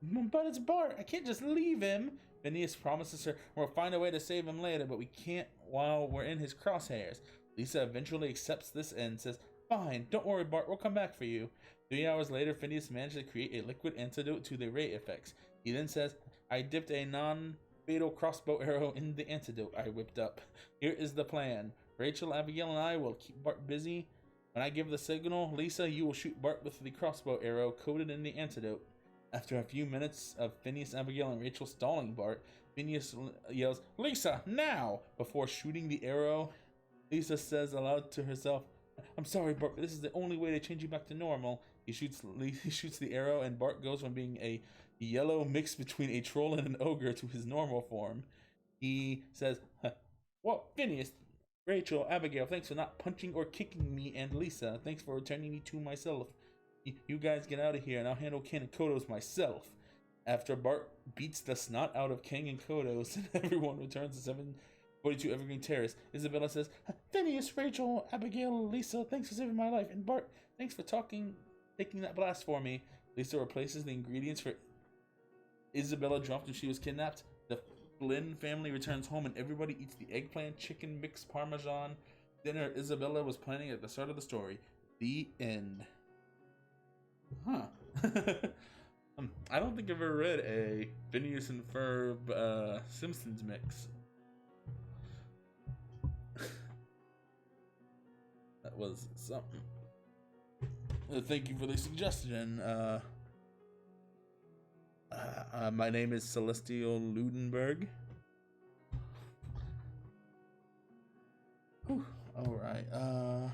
"But it's Bart, I can't just leave him." Phineas promises her, "We'll find a way to save him later, but we can't while we're in his crosshairs." Lisa eventually accepts this and says, "Fine, don't worry, Bart, we'll come back for you." 3 hours later, Phineas managed to create a liquid antidote to the ray effects. He then says, "I dipped a non-fatal crossbow arrow in the antidote I whipped up. Here is the plan. Rachel, Abigail, and I will keep Bart busy. When I give the signal, Lisa, you will shoot Bart with the crossbow arrow coated in the antidote." After a few minutes of Phineas, Abigail, and Rachel stalling Bart, Phineas yells, "Lisa, now!" Before shooting the arrow. Lisa says aloud to herself, "I'm sorry, Bart, but this is the only way to change you back to normal." He shoots the arrow, and Bart goes from being a yellow mix between a troll and an ogre to his normal form. He says, "Well, Phineas, Rachel, Abigail, thanks for not punching or kicking me, and Lisa, thanks for returning me to myself. You guys get out of here, and I'll handle Ken and Kodos myself." After Bart beats the snot out of King and Kodos and everyone returns to 742 Evergreen Terrace, Isabella says, Phineas, Rachel, Abigail, Lisa, thanks for saving my life. And Bart, thanks for taking that blast for me. Lisa replaces the ingredients for Isabella dropped when she was kidnapped. The Flynn family returns home and everybody eats the eggplant chicken mixed parmesan dinner Isabella was planning at the start of the story. The end. Huh. I don't think I've ever read a Phineas and Ferb Simpsons mix. That was something. Thank you for the suggestion. My name is Celestial Ludenberg. Whew. All right. On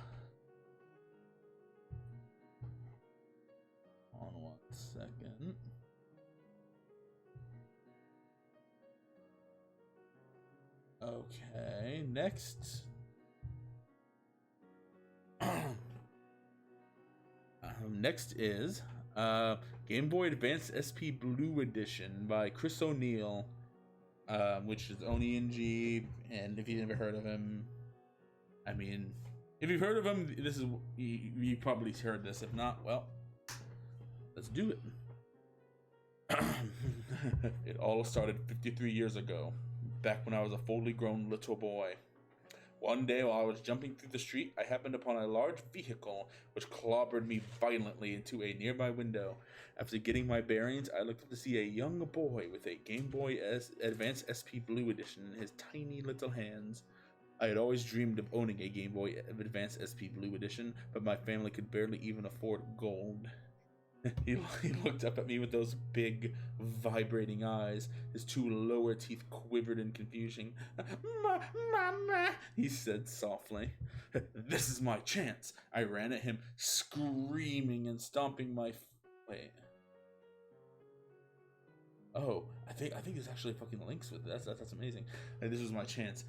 1 second. Okay. Next. Next is Game Boy Advance SP Blue Edition by Chris O'Neill, which is Oni-N-G, and if you've never heard of him, I mean, if you've heard of him, this is you probably heard this. If not, well, let's do it. It all started 53 years ago, back when I was a fully grown little boy. One day while I was jumping through the street, I happened upon a large vehicle which clobbered me violently into a nearby window. After getting my bearings, I looked up to see a young boy with a Game Boy Advance SP Blue Edition in his tiny little hands. I had always dreamed of owning a Game Boy Advance SP Blue Edition, but my family could barely even afford gold. He looked up at me with those big, vibrating eyes. His two lower teeth quivered in confusion. Mama, he said softly. This is my chance. I ran at him, screaming and stomping my... Wait. Oh, I think there's actually fucking links with this. That's amazing. And this was my chance.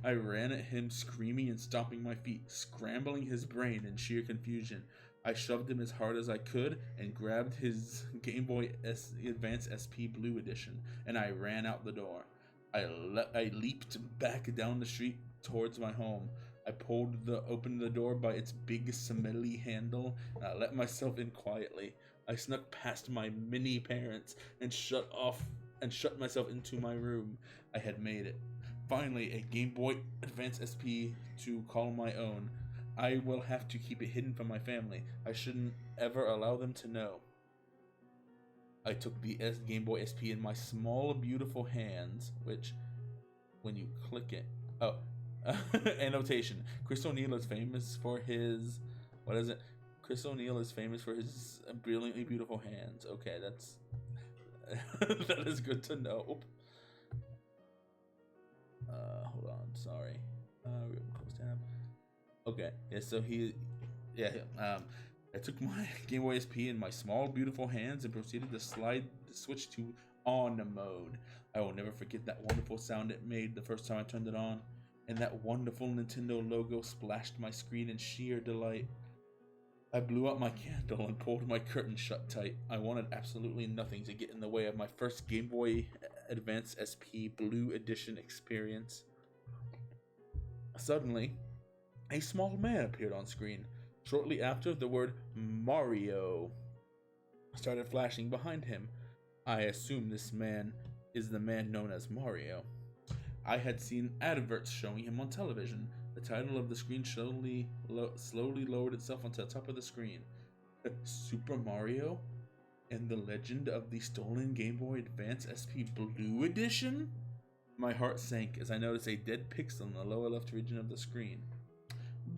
I ran at him, screaming and stomping my feet, scrambling his brain in sheer confusion. I shoved him as hard as I could and grabbed his Game Boy Advance SP Blue Edition, and I ran out the door. I leaped back down the street towards my home. I opened the door by its big smelly handle, and I let myself in quietly. I snuck past my mini parents and shut myself into my room. I had made it. Finally, a Game Boy Advance SP to call my own. I will have to keep it hidden from my family. I shouldn't ever allow them to know. I took the Game Boy SP in my small, beautiful hands, which, when you click it... Oh, annotation. Chris O'Neill is famous for his... What is it? Chris O'Neill is famous for his brilliantly beautiful hands. Okay, that's... that is good to know. Hold on, sorry. Close tab. Okay, yeah, so I took my Game Boy SP in my small, beautiful hands and proceeded to slide the switch to on mode. I will never forget that wonderful sound it made the first time I turned it on, and that wonderful Nintendo logo splashed my screen in sheer delight. I blew out my candle and pulled my curtain shut tight. I wanted absolutely nothing to get in the way of my first Game Boy Advance SP Blue Edition experience. Suddenly, a small man appeared on screen. Shortly after, the word Mario started flashing behind him. I assume this man is the man known as Mario. I had seen adverts showing him on television. The title of the screen slowly lowered itself onto the top of the screen. Super Mario and the Legend of the Stolen Game Boy Advance SP Blue Edition? My heart sank as I noticed a dead pixel in the lower left region of the screen.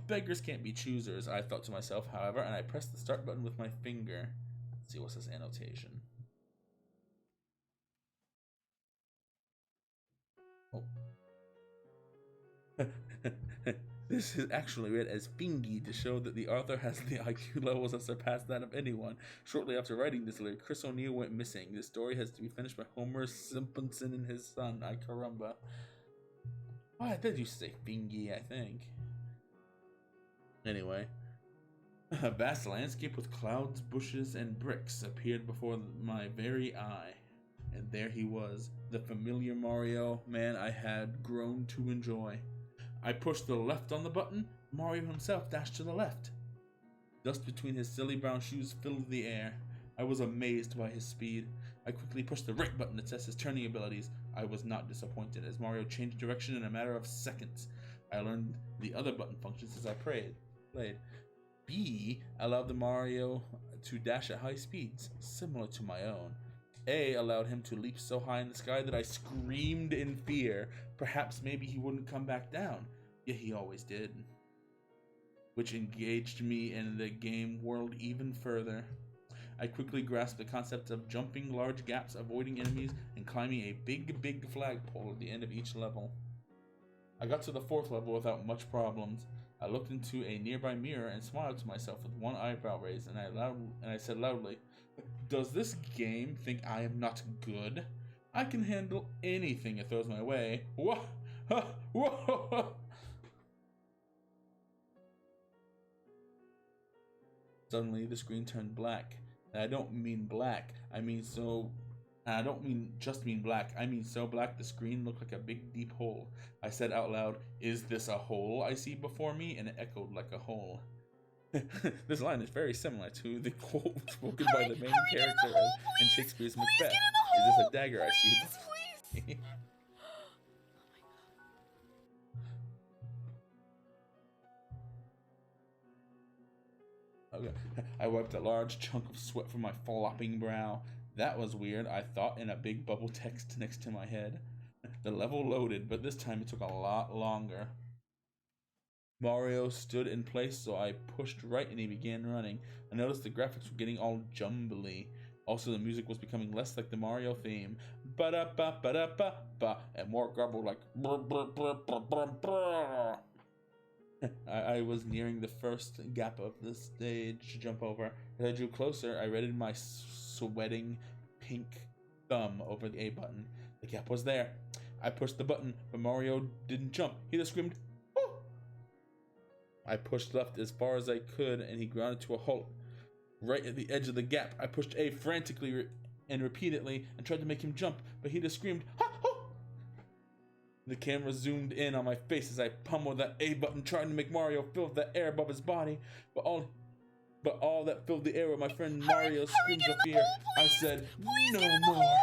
Beggars can't be choosers, I thought to myself, however, and I pressed the start button with my finger. Let's see what's this annotation. Oh. This is actually read as Fingy to show that the author has the IQ levels that surpass that of anyone. Shortly after writing this lyric, Chris O'Neill went missing. The story has to be finished by Homer Simpson and his son, I caramba. Oh, I did used to say Fingy, I think. Anyway, a vast landscape with clouds, bushes, and bricks appeared before my very eye. and there he was, the familiar Mario man I had grown to enjoy. I pushed the left on the button. Mario himself dashed to the left. Dust between his silly brown shoes filled the air. I was amazed by his speed. I quickly pushed the right button to test his turning abilities. I was not disappointed as Mario changed direction in a matter of seconds. I learned the other button functions as I played. B allowed the Mario to dash at high speeds, similar to my own. A allowed him to leap so high in the sky that I screamed in fear. Perhaps maybe he wouldn't come back down. Yet he always did. Which engaged me in the game world even further. I quickly grasped the concept of jumping large gaps, avoiding enemies, and climbing a big flagpole at the end of each level. I got to the 4th level without much problems. I looked into a nearby mirror and smiled to myself with one eyebrow raised, and I said loudly, "Does this game think I am not good? I can handle anything it throws my way." Whoa! Whoa! Suddenly, the screen turned black. And I don't mean black. I don't just mean black. I mean so black the screen looked like a big deep hole. I said out loud, "Is this a hole I see before me?" And it echoed like a hole. This line is very similar to the quote spoken by the main character in Shakespeare's Macbeth. "Is this a dagger I see before me?" Okay. I wiped a large chunk of sweat from my flopping brow. That was weird, I thought in a big bubble text next to my head. The level loaded, but this time it took a lot longer. Mario stood in place, so I pushed right and he began running. I noticed the graphics were getting all jumbly. Also, the music was becoming less like the Mario theme. Ba-da-ba-ba-da-ba-ba, and more garbled like brr-brr-brr-brr-brr-brr. I was nearing the first gap of the stage to jump over. As I drew closer, I readied my sweating pink thumb over the A button. The gap was there. I pushed the button, but Mario didn't jump. He just screamed, "Woo!" I pushed left as far as I could, and he grounded to a halt. Right at the edge of the gap, I pushed A frantically and repeatedly and tried to make him jump, but he just screamed, "Ha! Ha!" The camera zoomed in on my face as I pummeled that A button, trying to make Mario fill the air above his body. But all that filled the air were my friend Mario's screams of fear. I said, "No more."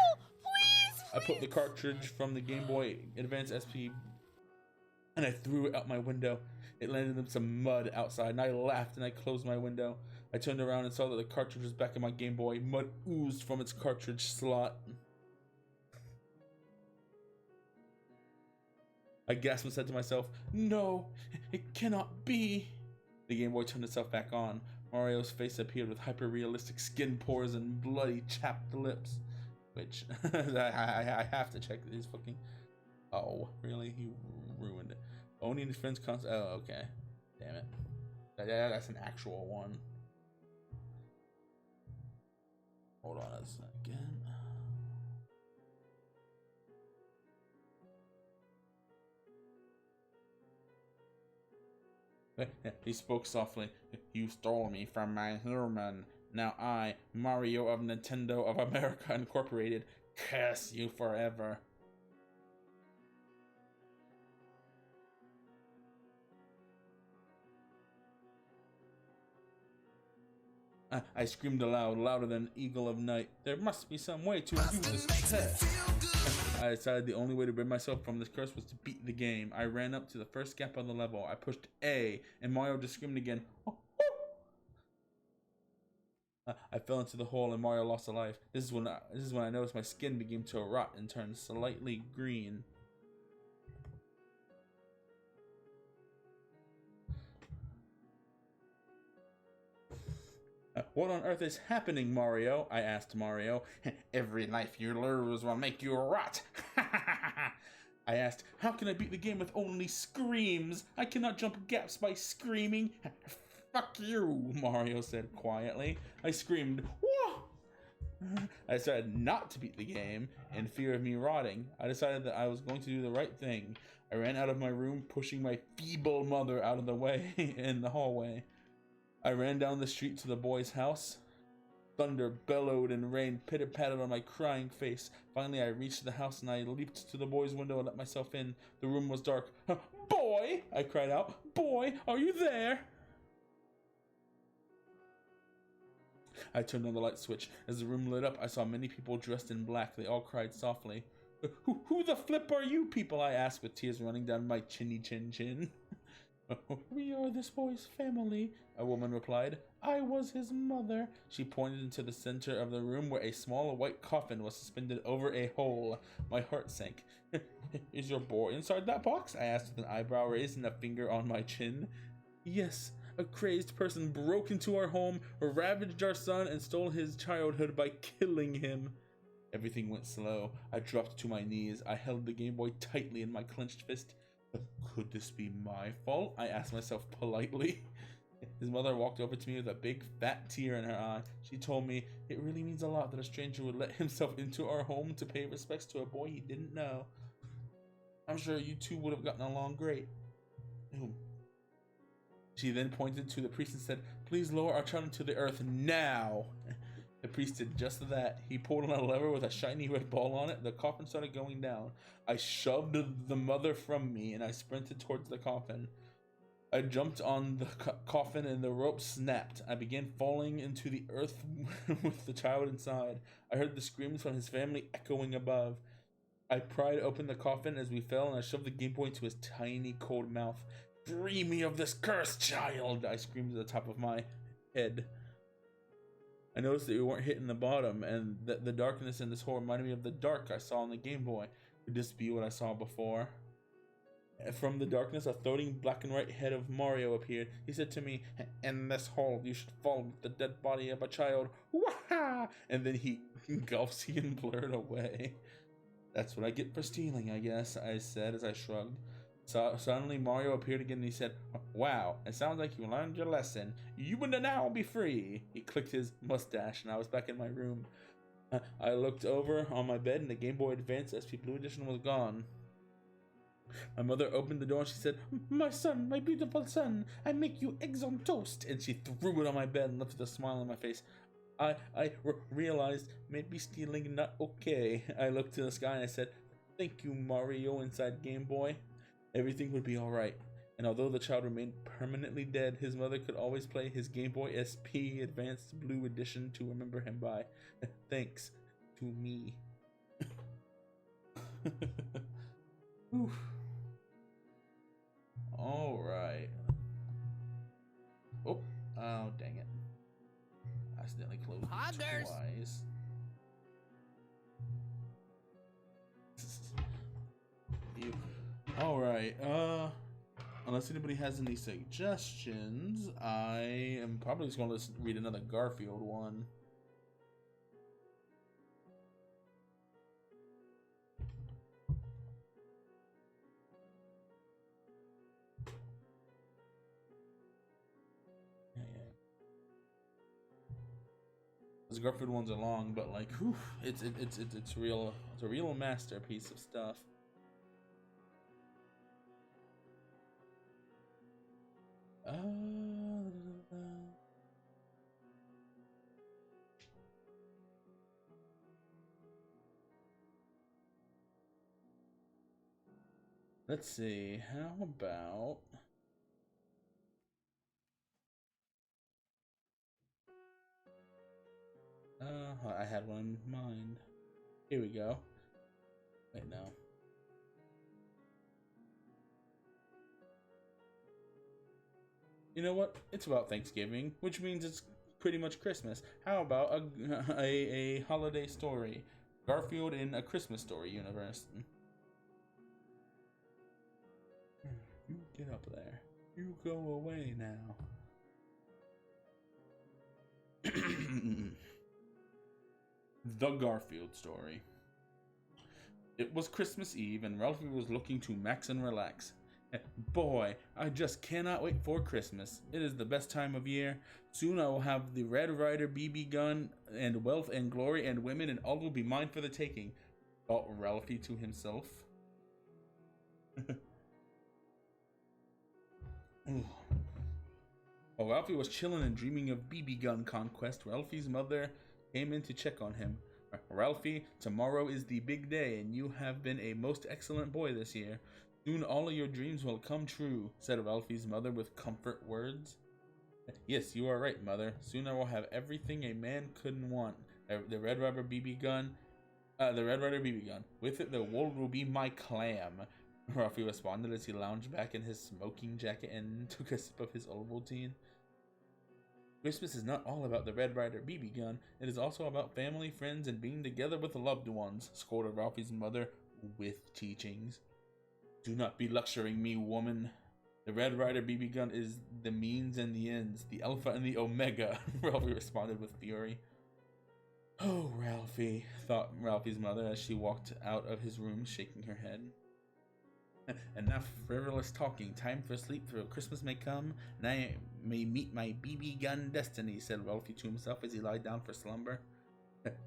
I put the cartridge from the Game Boy Advance SP and I threw it out my window. It landed in some mud outside, and I laughed and I closed my window. I turned around and saw that the cartridge was back in my Game Boy. Mud oozed from its cartridge slot. I gasped and said to myself, "No, it cannot be." The Game Boy turned itself back on. Mario's face appeared with hyper-realistic skin pores and bloody chapped lips. Which, I have to check these fucking... Oh, really? He ruined it. Owning his friend's console... Oh, okay. Damn it. That's an actual one. Hold on a second. He spoke softly. "You stole me from my human. Now I, Mario of Nintendo of America Incorporated, curse you forever." I screamed aloud, louder than Eagle of Night. There must be some way to undo this curse. I decided the only way to rid myself from this curse was to beat the game. I ran up to the first gap on the level. I pushed A, and Mario just screamed again. "Oh, oh." I fell into the hole, and Mario lost a life. This is when I noticed my skin began to rot and turn slightly green. "What on earth is happening, Mario?" I asked Mario. "Every life you lose will make you rot." I asked, "How can I beat the game with only screams? I cannot jump gaps by screaming." "Fuck you," Mario said quietly. I screamed, "Whoa!" I decided not to beat the game in fear of me rotting. I decided that I was going to do the right thing. I ran out of my room, pushing my feeble mother out of the way in the hallway. I ran down the street to the boy's house. Thunder bellowed and rain pitter-pattered on my crying face. Finally, I reached the house and I leaped to the boy's window and let myself in. The room was dark. "Boy!" I cried out. "Boy, are you there?" I turned on the light switch. As the room lit up, I saw many people dressed in black. They all cried softly. Who the flip are you people?" I asked with tears running down my chinny chin. "We are this boy's family," a woman replied. "I was his mother." She pointed into the center of the room where a small white coffin was suspended over a hole. My heart sank. "Is your boy inside that box?" I asked with an eyebrow raised and a finger on my chin. "Yes, a crazed person broke into our home, ravaged our son, and stole his childhood by killing him." Everything went slow. I dropped to my knees. I held the Game Boy tightly in my clenched fist. Could this be my fault? I asked myself politely. His mother walked over to me with a big fat tear in her eye. She told me it really means a lot that a stranger would let himself into our home to pay respects to a boy he didn't know. I'm sure you two would have gotten along great. She then pointed to the priest and said, "Please lower our child into the earth now." The priest did just that. He pulled on a lever with a shiny red ball on it. The coffin started going down. I shoved the mother from me and I sprinted towards the coffin. I jumped on the coffin and the rope snapped. I began falling into the earth with the child inside. I heard the screams from his family echoing above. I pried open the coffin as we fell and I shoved the Game Boy into his tiny cold mouth. "Free me of this cursed child!" I screamed at the top of my head. I noticed that we weren't hitting the bottom, and that the darkness in this hole reminded me of the dark I saw on the Game Boy. Could this be what I saw before? From the darkness, a floating black and white head of Mario appeared. He said to me, "In this hole, you should fall with the dead body of a child." Wah! And then he gulpsy and blurred away. "That's what I get for stealing, I guess," I said as I shrugged. So suddenly Mario appeared again and he said, "Wow, it sounds like you learned your lesson. You will now be free." He clicked his mustache and I was back in my room. I looked over on my bed and the Game Boy Advance SP Blue Edition was gone. My mother opened the door and she said, "My son, my beautiful son, I make you eggs on toast." And she threw it on my bed and lifted a smile on my face. I realized maybe stealing not okay. I looked to the sky and I said, "Thank you, Mario," inside Game Boy. Everything would be alright, and although the child remained permanently dead, his mother could always play his Game Boy SP Advanced Blue Edition to remember him by. Thanks to me. Alright. Oh, dang it. I accidentally closed it twice. Ew. Alright, unless anybody has any suggestions, I am probably just going to read another Garfield one. Those Garfield ones are long, but like, whew, it's a real masterpiece of stuff. Let's see, how about I had one in mind. Here we go. Wait, no. You know what? It's about Thanksgiving, which means it's pretty much Christmas. How about a holiday story? Garfield in A Christmas Story universe. You get up there. You go away now. The Garfield Story. It was Christmas Eve and Ralphie was looking to max and relax. Boy, I just cannot wait for Christmas. It is the best time of year. Soon I will have the Red Ryder BB gun and wealth and glory and women, and all will be mine for the taking, thought Ralphie to himself. While Ralphie was chilling and dreaming of BB gun conquest, Ralphie's mother came in to check on him. Ralphie, tomorrow is the big day, and you have been a most excellent boy this year. Soon all of your dreams will come true, said Ralphie's mother with comfort words. Yes, you are right, mother. Soon I will have everything a man couldn't want. The Red Ryder BB gun. With it, the world will be my clam. Ralphie responded as he lounged back in his smoking jacket and took a sip of his Ovaltine. Christmas is not all about the Red Ryder BB gun. It is also about family, friends, and being together with loved ones, scolded Ralphie's mother with teachings. Do not be lecturing me, woman. The Red Ryder BB gun is the means and the ends, the alpha and the omega, Ralphie responded with fury. Oh, Ralphie, thought Ralphie's mother as she walked out of his room, shaking her head. Enough frivolous talking. Time for sleep, for Christmas may come, and I may meet my BB gun destiny, said Ralphie to himself as he lied down for slumber.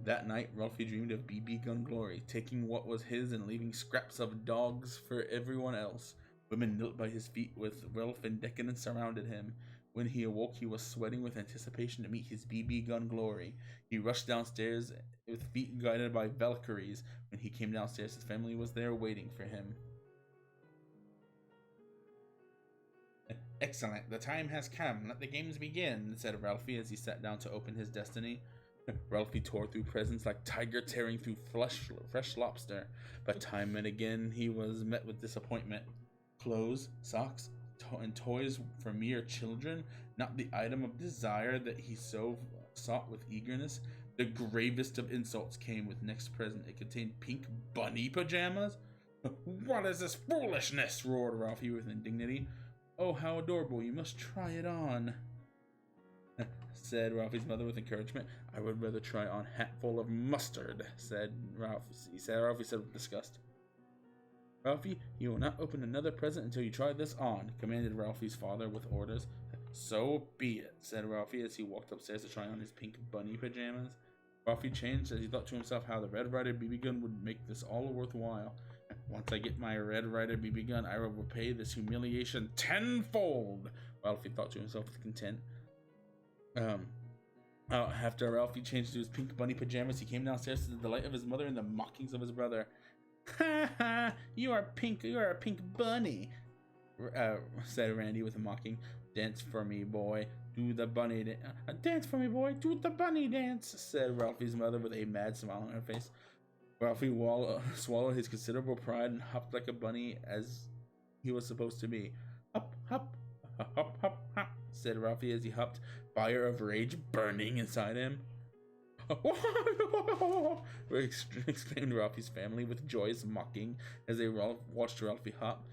That night, Ralphie dreamed of BB gun glory, taking what was his and leaving scraps of dogs for everyone else. Women knelt by his feet with wealth and decadence surrounded him. When he awoke, he was sweating with anticipation to meet his BB gun glory. He rushed downstairs with feet guided by Valkyries. When he came downstairs, his family was there waiting for him. Excellent, the time has come. Let the games begin, said Ralphie as he sat down to open his destiny. Ralphie tore through presents like tiger tearing through fresh lobster, but time and again he was met with disappointment. Clothes, socks, and toys for mere children, not the item of desire that he so sought with eagerness. The gravest of insults came with next present. It contained pink bunny pajamas. What is this foolishness? Roared Ralphie with indignity. Oh, how adorable. You must try it on, said Ralphie's mother with encouragement. I would rather try on hatful of mustard, said Ralphie said with disgust. Ralphie, you will not open another present until you try this on, commanded Ralphie's father with orders. So be it, said Ralphie as he walked upstairs to try on his pink bunny pajamas. Ralphie changed as he thought to himself how the Red Ryder BB gun would make this all worthwhile. Once I get my Red Ryder BB gun, I will repay this humiliation tenfold, Ralphie thought to himself with content. After Ralphie changed to his pink bunny pajamas, he came downstairs to the delight of his mother and the mockings of his brother. Ha ha! You are a pink bunny, said Randy with a mocking. Dance for me, boy. Do the bunny dance. Dance for me, boy. Do the bunny dance, said Ralphie's mother with a mad smile on her face. Ralphie swallowed his considerable pride and hopped like a bunny as he was supposed to be. Hop, hop, hop, hop, hop, hop, said Ralphie as he hopped, fire of rage burning inside him. Exclaimed Ralphie's family with joyous mocking as they watched Ralphie hop.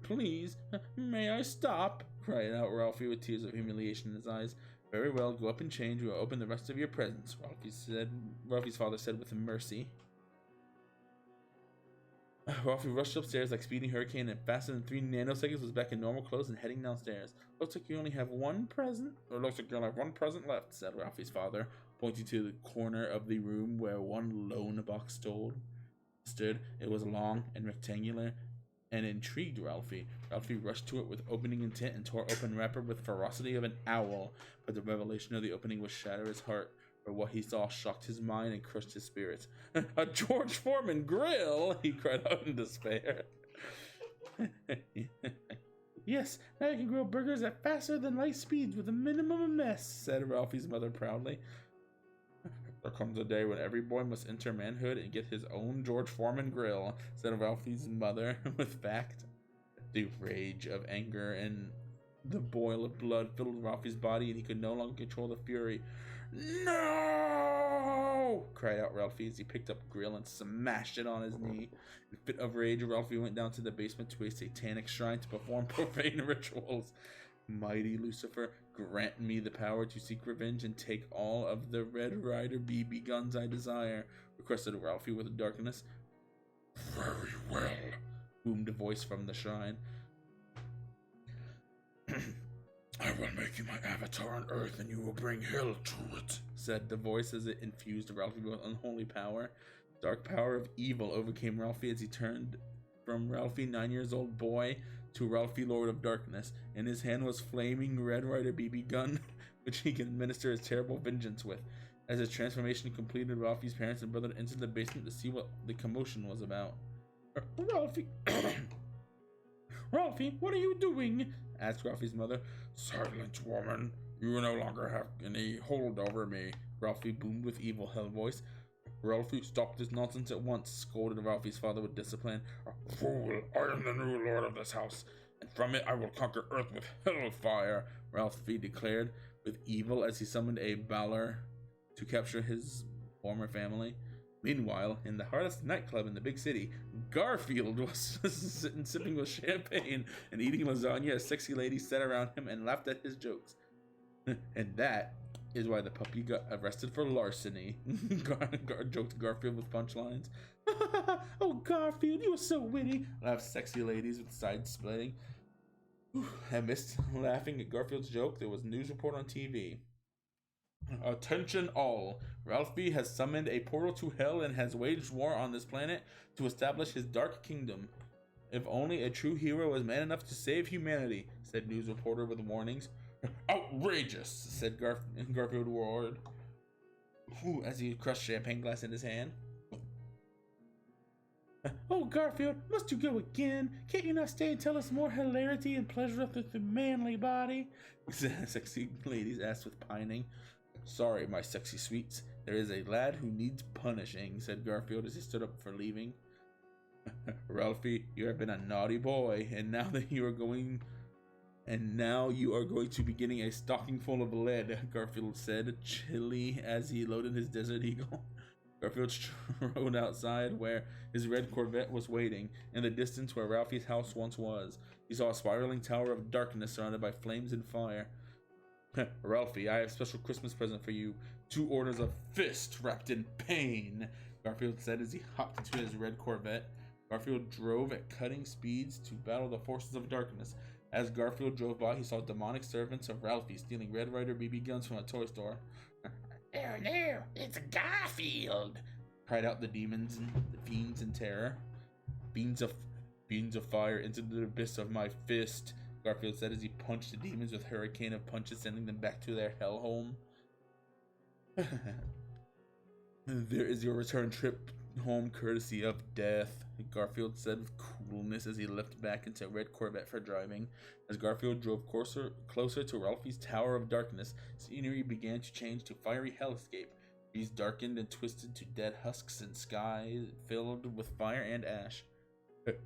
Please, may I stop? Cried out Ralphie with tears of humiliation in his eyes. Very well, go up and change. We will open the rest of your presents, Ralphie's father said with mercy. Ralphie rushed upstairs like Speeding Hurricane and faster than 3 nanoseconds was back in normal clothes and heading downstairs. Looks like you only have one present? Or looks like you only have one present left, said Ralphie's father, pointing to the corner of the room where one lone box stood. It was long and rectangular and intrigued Ralphie. Ralphie rushed to it with opening intent and tore open the wrapper with ferocity of an owl, but the revelation of the opening would shatter his heart. For what he saw shocked his mind and crushed his spirits. A George Foreman grill! He cried out in despair. Yes, now you can grill burgers at faster than light speeds with a minimum of mess, said Ralphie's mother proudly. There comes a day when every boy must enter manhood and get his own George Foreman grill, said Ralphie's mother with fact. The rage of anger and the boil of blood filled Ralphie's body, and he could no longer control the fury. No! Cried out Ralphie as he picked up a grill and smashed it on his knee. In a fit of rage, Ralphie went down to the basement to a satanic shrine to perform profane rituals. Mighty Lucifer, grant me the power to seek revenge and take all of the Red Ryder BB guns I desire, requested Ralphie with a darkness. Very well, boomed a voice from the shrine. I will make you my avatar on Earth, and you will bring hell to it, said the voice as it infused Ralphie with unholy power. Dark power of evil overcame Ralphie as he turned from Ralphie, 9-year-old boy, to Ralphie, Lord of Darkness. In his hand was flaming Red Ryder BB gun, which he can administer his terrible vengeance with. As his transformation completed, Ralphie's parents and brother entered the basement to see what the commotion was about. Ralphie, Ralphie, what are you doing? Asked Ralphie's mother. Silent, woman. You no longer have any hold over me, Ralphie boomed with evil hell voice. Ralphie, stop this nonsense at once, scolded Ralphie's father with discipline. Fool, I am the new lord of this house, and from it I will conquer Earth with hellfire, Ralphie declared with evil as he summoned a Balor to capture his former family. Meanwhile, in the hardest nightclub in the big city, Garfield was sitting sipping with champagne and eating lasagna as sexy ladies sat around him and laughed at his jokes. And that is why the puppy got arrested for larceny. Joked Garfield with punchlines. Oh, Garfield, you were so witty, laughed sexy ladies with sides splitting. Amidst laughing at Garfield's joke, there was a news report on TV. Attention all, Ralphie has summoned a portal to hell and has waged war on this planet to establish his dark kingdom. If only a true hero was man enough to save humanity, said news reporter with warnings. Outrageous, said Garfield roared, as he crushed champagne glass in his hand. Oh, Garfield, must you go again? Can't you not stay and tell us more hilarity and pleasure of the manly body? Sexy ladies asked with pining. Sorry, my sexy sweets. There is a lad who needs punishing, said Garfield as he stood up for leaving. Ralphie, you have been a naughty boy, and now you are going to be getting a stocking full of lead, Garfield said, chilly as he loaded his Desert Eagle. Garfield strode outside where his red Corvette was waiting, in the distance where Ralphie's house once was. He saw a spiraling tower of darkness surrounded by flames and fire. Ralphie, I have a special Christmas present for you. 2 orders of fist wrapped in pain, Garfield said as he hopped into his red Corvette. Garfield drove at cutting speeds to battle the forces of darkness. As Garfield drove by, he saw demonic servants of Ralphie stealing Red Ryder BB guns from a toy store. No, it's Garfield! Cried out the demons and the fiends in terror. Beams of fire into the abyss of my fist, Garfield said as he punched the demons with a hurricane of punches, sending them back to their hellhole. There is your return trip home courtesy of death, Garfield said with coolness as he leapt back into a red Corvette for driving. As Garfield drove closer to Ralphie's Tower of Darkness, scenery began to change to fiery hellscape. Trees darkened and twisted to dead husks and sky filled with fire and ash.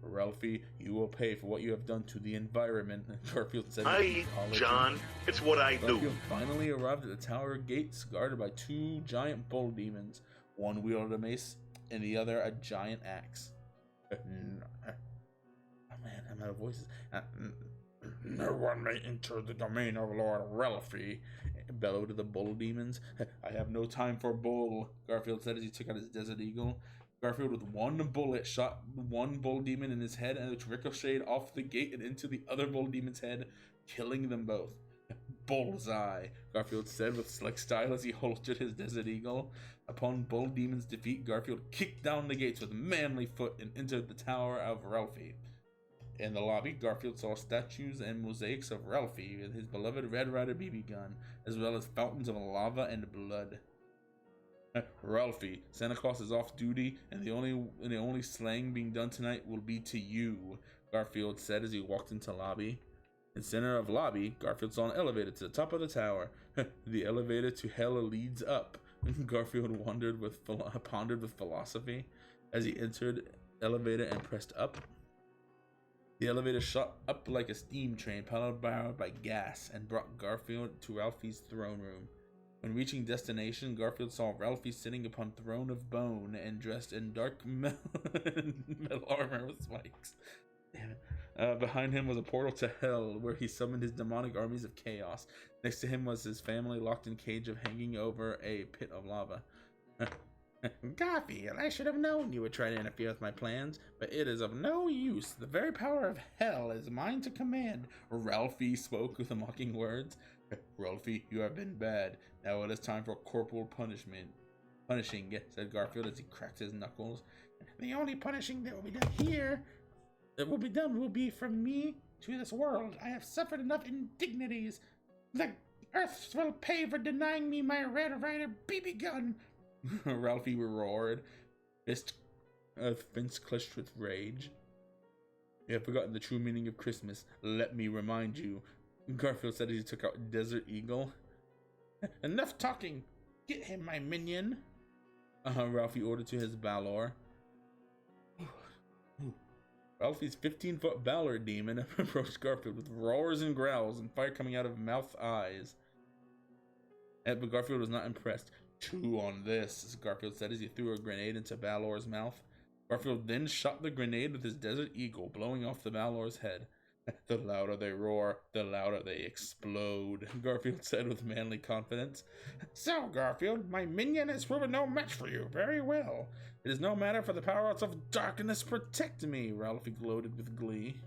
Ralphie, you will pay for what you have done to the environment, Garfield said. Hi, John. It's what I do. Garfield finally arrived at the tower gates, guarded by 2 giant bull demons. One wielded a mace, and the other a giant axe. Oh man, I'm out of voices. No one may enter the domain of Lord Ralphie, bellowed the bull demons. I have no time for bull, Garfield said as he took out his Desert Eagle. Garfield with one bullet shot one bull demon in his head, and it ricocheted off the gate and into the other bull demon's head, killing them both. Bullseye, Garfield said with slick style as he holstered his Desert Eagle. Upon Bull Demon's defeat, Garfield kicked down the gates with manly foot and entered the Tower of Ralphie. In the lobby, Garfield saw statues and mosaics of Ralphie with his beloved Red Ryder BB gun, as well as fountains of lava and blood. Ralphie, Santa Claus is off duty, and the only slaying being done tonight will be to you, Garfield said as he walked into lobby. In the center of lobby, Garfield saw an elevator to the top of the tower. The elevator to hell leads up, Garfield pondered with philosophy as he entered the elevator and pressed up. The elevator shot up like a steam train powered by gas and brought Garfield to Ralphie's throne room. When reaching destination, Garfield saw Ralphie sitting upon a throne of bone and dressed in dark metal armor with spikes. Damn it. Behind him was a portal to hell, where he summoned his demonic armies of chaos. Next to him was his family locked in a cage of hanging over a pit of lava. Garfield, I should have known you would try to interfere with my plans, but it is of no use. The very power of hell is mine to command. Ralphie spoke with mocking words. Ralphie, you have been bad. Now it is time for corporal punishing, said Garfield as he cracked his knuckles. The only punishing that will be done here, will be from me, to this world. I have suffered enough indignities. The earth will pay for denying me my Red Ryder BB gun. Ralphie roared, fist clenched with rage. You have forgotten the true meaning of Christmas. Let me remind you. Garfield said as he took out Desert Eagle. Enough talking. Get him, my minion. Ralphie ordered to his Balor. Ralphie's 15-foot Balor demon approached Garfield with roars and growls and fire coming out of mouth eyes. But Garfield was not impressed. Chew on this, Garfield said as he threw a grenade into Balor's mouth. Garfield then shot the grenade with his Desert Eagle, blowing off the Balor's head. The louder they roar, the louder they explode, Garfield said with manly confidence. So, Garfield, my minion has proven no match for you. Very well. It is no matter for the powers of darkness protect me, Ralphie gloated with glee.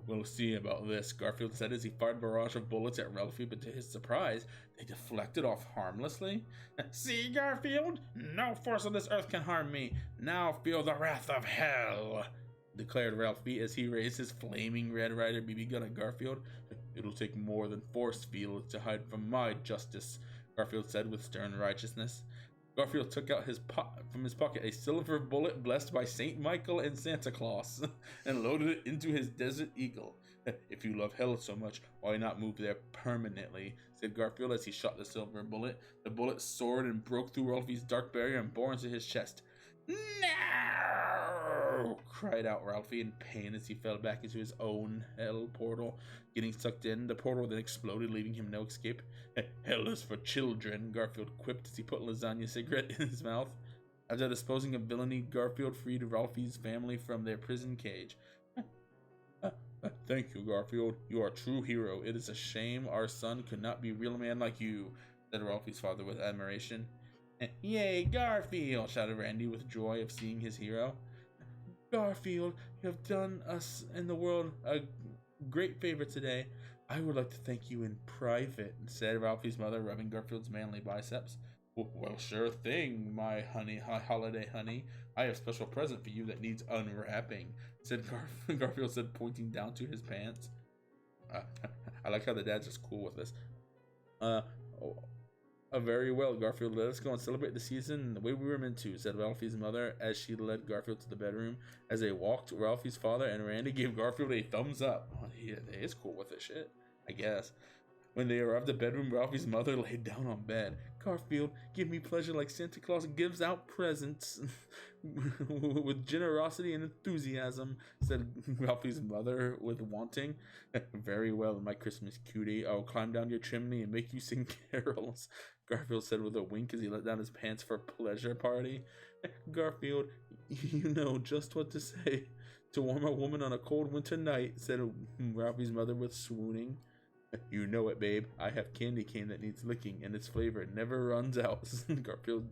We'll see about this, Garfield said as he fired a barrage of bullets at Ralphie, but to his surprise, they deflected off harmlessly. See, Garfield? No force on this earth can harm me. Now feel the wrath of hell, declared Ralphie as he raised his flaming Red Ryder BB gun at Garfield. It'll take more than force fields to hide from my justice, Garfield said with stern righteousness. Garfield took out from his pocket a silver bullet blessed by Saint Michael and Santa Claus and loaded it into his Desert Eagle. If you love hell so much, why not move there permanently, said Garfield as he shot the silver bullet. The bullet soared and broke through Ralphie's dark barrier and bore into his chest. No! Cried out Ralphie in pain as he fell back into his own hell portal. Getting sucked in, the portal then exploded, leaving him no escape. Hell is for children, Garfield quipped as he put a lasagna cigarette in his mouth. After disposing of villainy, Garfield freed Ralphie's family from their prison cage. Thank you, Garfield. You are a true hero. It is a shame our son could not be a real man like you, said Ralphie's father with admiration. Yay, Garfield, shouted Randy with joy of seeing his hero. Garfield, you have done us and the world a great favor today. I would like to thank you in private, said Ralphie's mother, rubbing Garfield's manly biceps. Well, sure thing, my holiday honey. I have a special present for you that needs unwrapping, said Garfield said, pointing down to his pants. I like how the dad's just cool with this. Very well, Garfield. Let us go and celebrate the season the way we were meant to, said Ralphie's mother as she led Garfield to the bedroom. As they walked, Ralphie's father and Randy gave Garfield a thumbs up. Oh, he is cool with this shit, I guess. When they arrived at the bedroom, Ralphie's mother laid down on bed. Garfield, give me pleasure like Santa Claus gives out presents with generosity and enthusiasm, said Ralphie's mother with wanting. Very well, my Christmas cutie. I'll climb down your chimney and make you sing carols, Garfield said with a wink as he let down his pants for a pleasure party. Garfield, you know just what to say to warm a woman on a cold winter night, said Ralphie's mother with swooning. You know it, babe. I have candy cane that needs licking, and its flavor never runs out, Garfield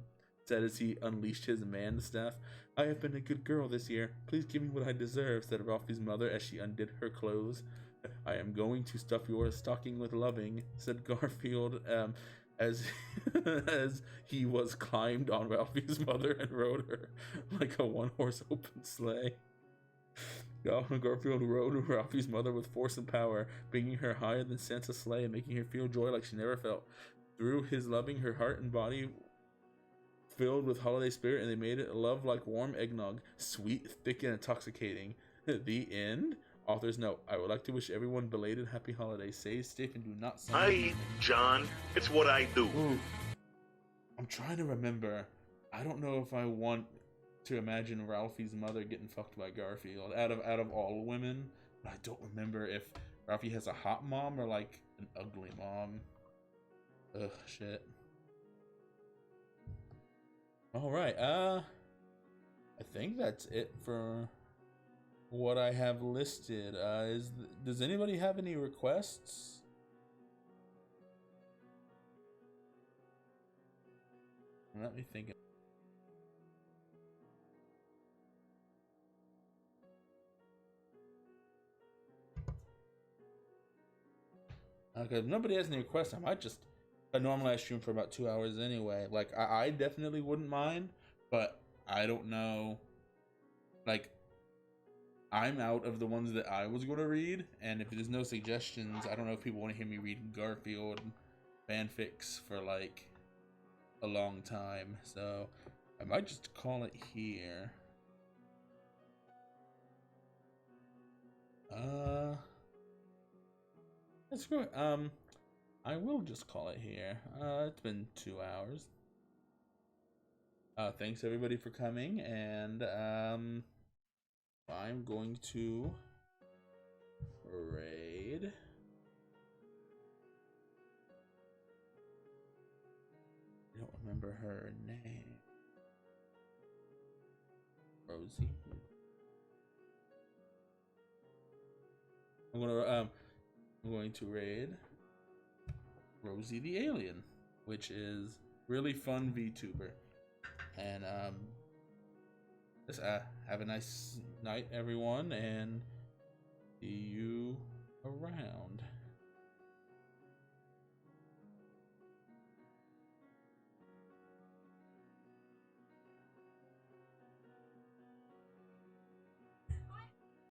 said as he unleashed his man staff. I have been a good girl this year. Please give me what I deserve, said Ralphie's mother as she undid her clothes. I am going to stuff your stocking with loving, said Garfield, as he was climbed on Ralphie's mother and rode her like a one-horse open sleigh. Garfield rode Ralphie's mother with force and power, bringing her higher than Santa's sleigh and making her feel joy like she never felt. Through his loving, her heart and body filled with holiday spirit, and they made it love like warm eggnog, sweet, thick, and intoxicating. The end? Author's note. I would like to wish everyone belated happy holidays. Stay safe and do not send I eat, John. It's what I do. Ooh. I'm trying to remember. I don't know if I want to imagine Ralphie's mother getting fucked by Garfield out of all women. But I don't remember if Ralphie has a hot mom or like an ugly mom. Ugh, shit. All right. I think that's it for what I have listed. Does anybody have any requests? Let me think. Okay, if nobody has any requests, I might just. Normally I stream for about 2 hours anyway. Like I definitely wouldn't mind, but I don't know. Like I'm out of the ones that I was going to read, and if there's no suggestions, I don't know if people want to hear me read Garfield fanfics for like a long time, so I might just call it here. Screw it. I will just call it here. It's been 2 hours. Thanks everybody for coming, and I'm going to raid. I don't remember her name. Rosie. I'm going to raid Rosie the Alien, which is really fun VTuber. And just have a nice night, everyone, and see you around.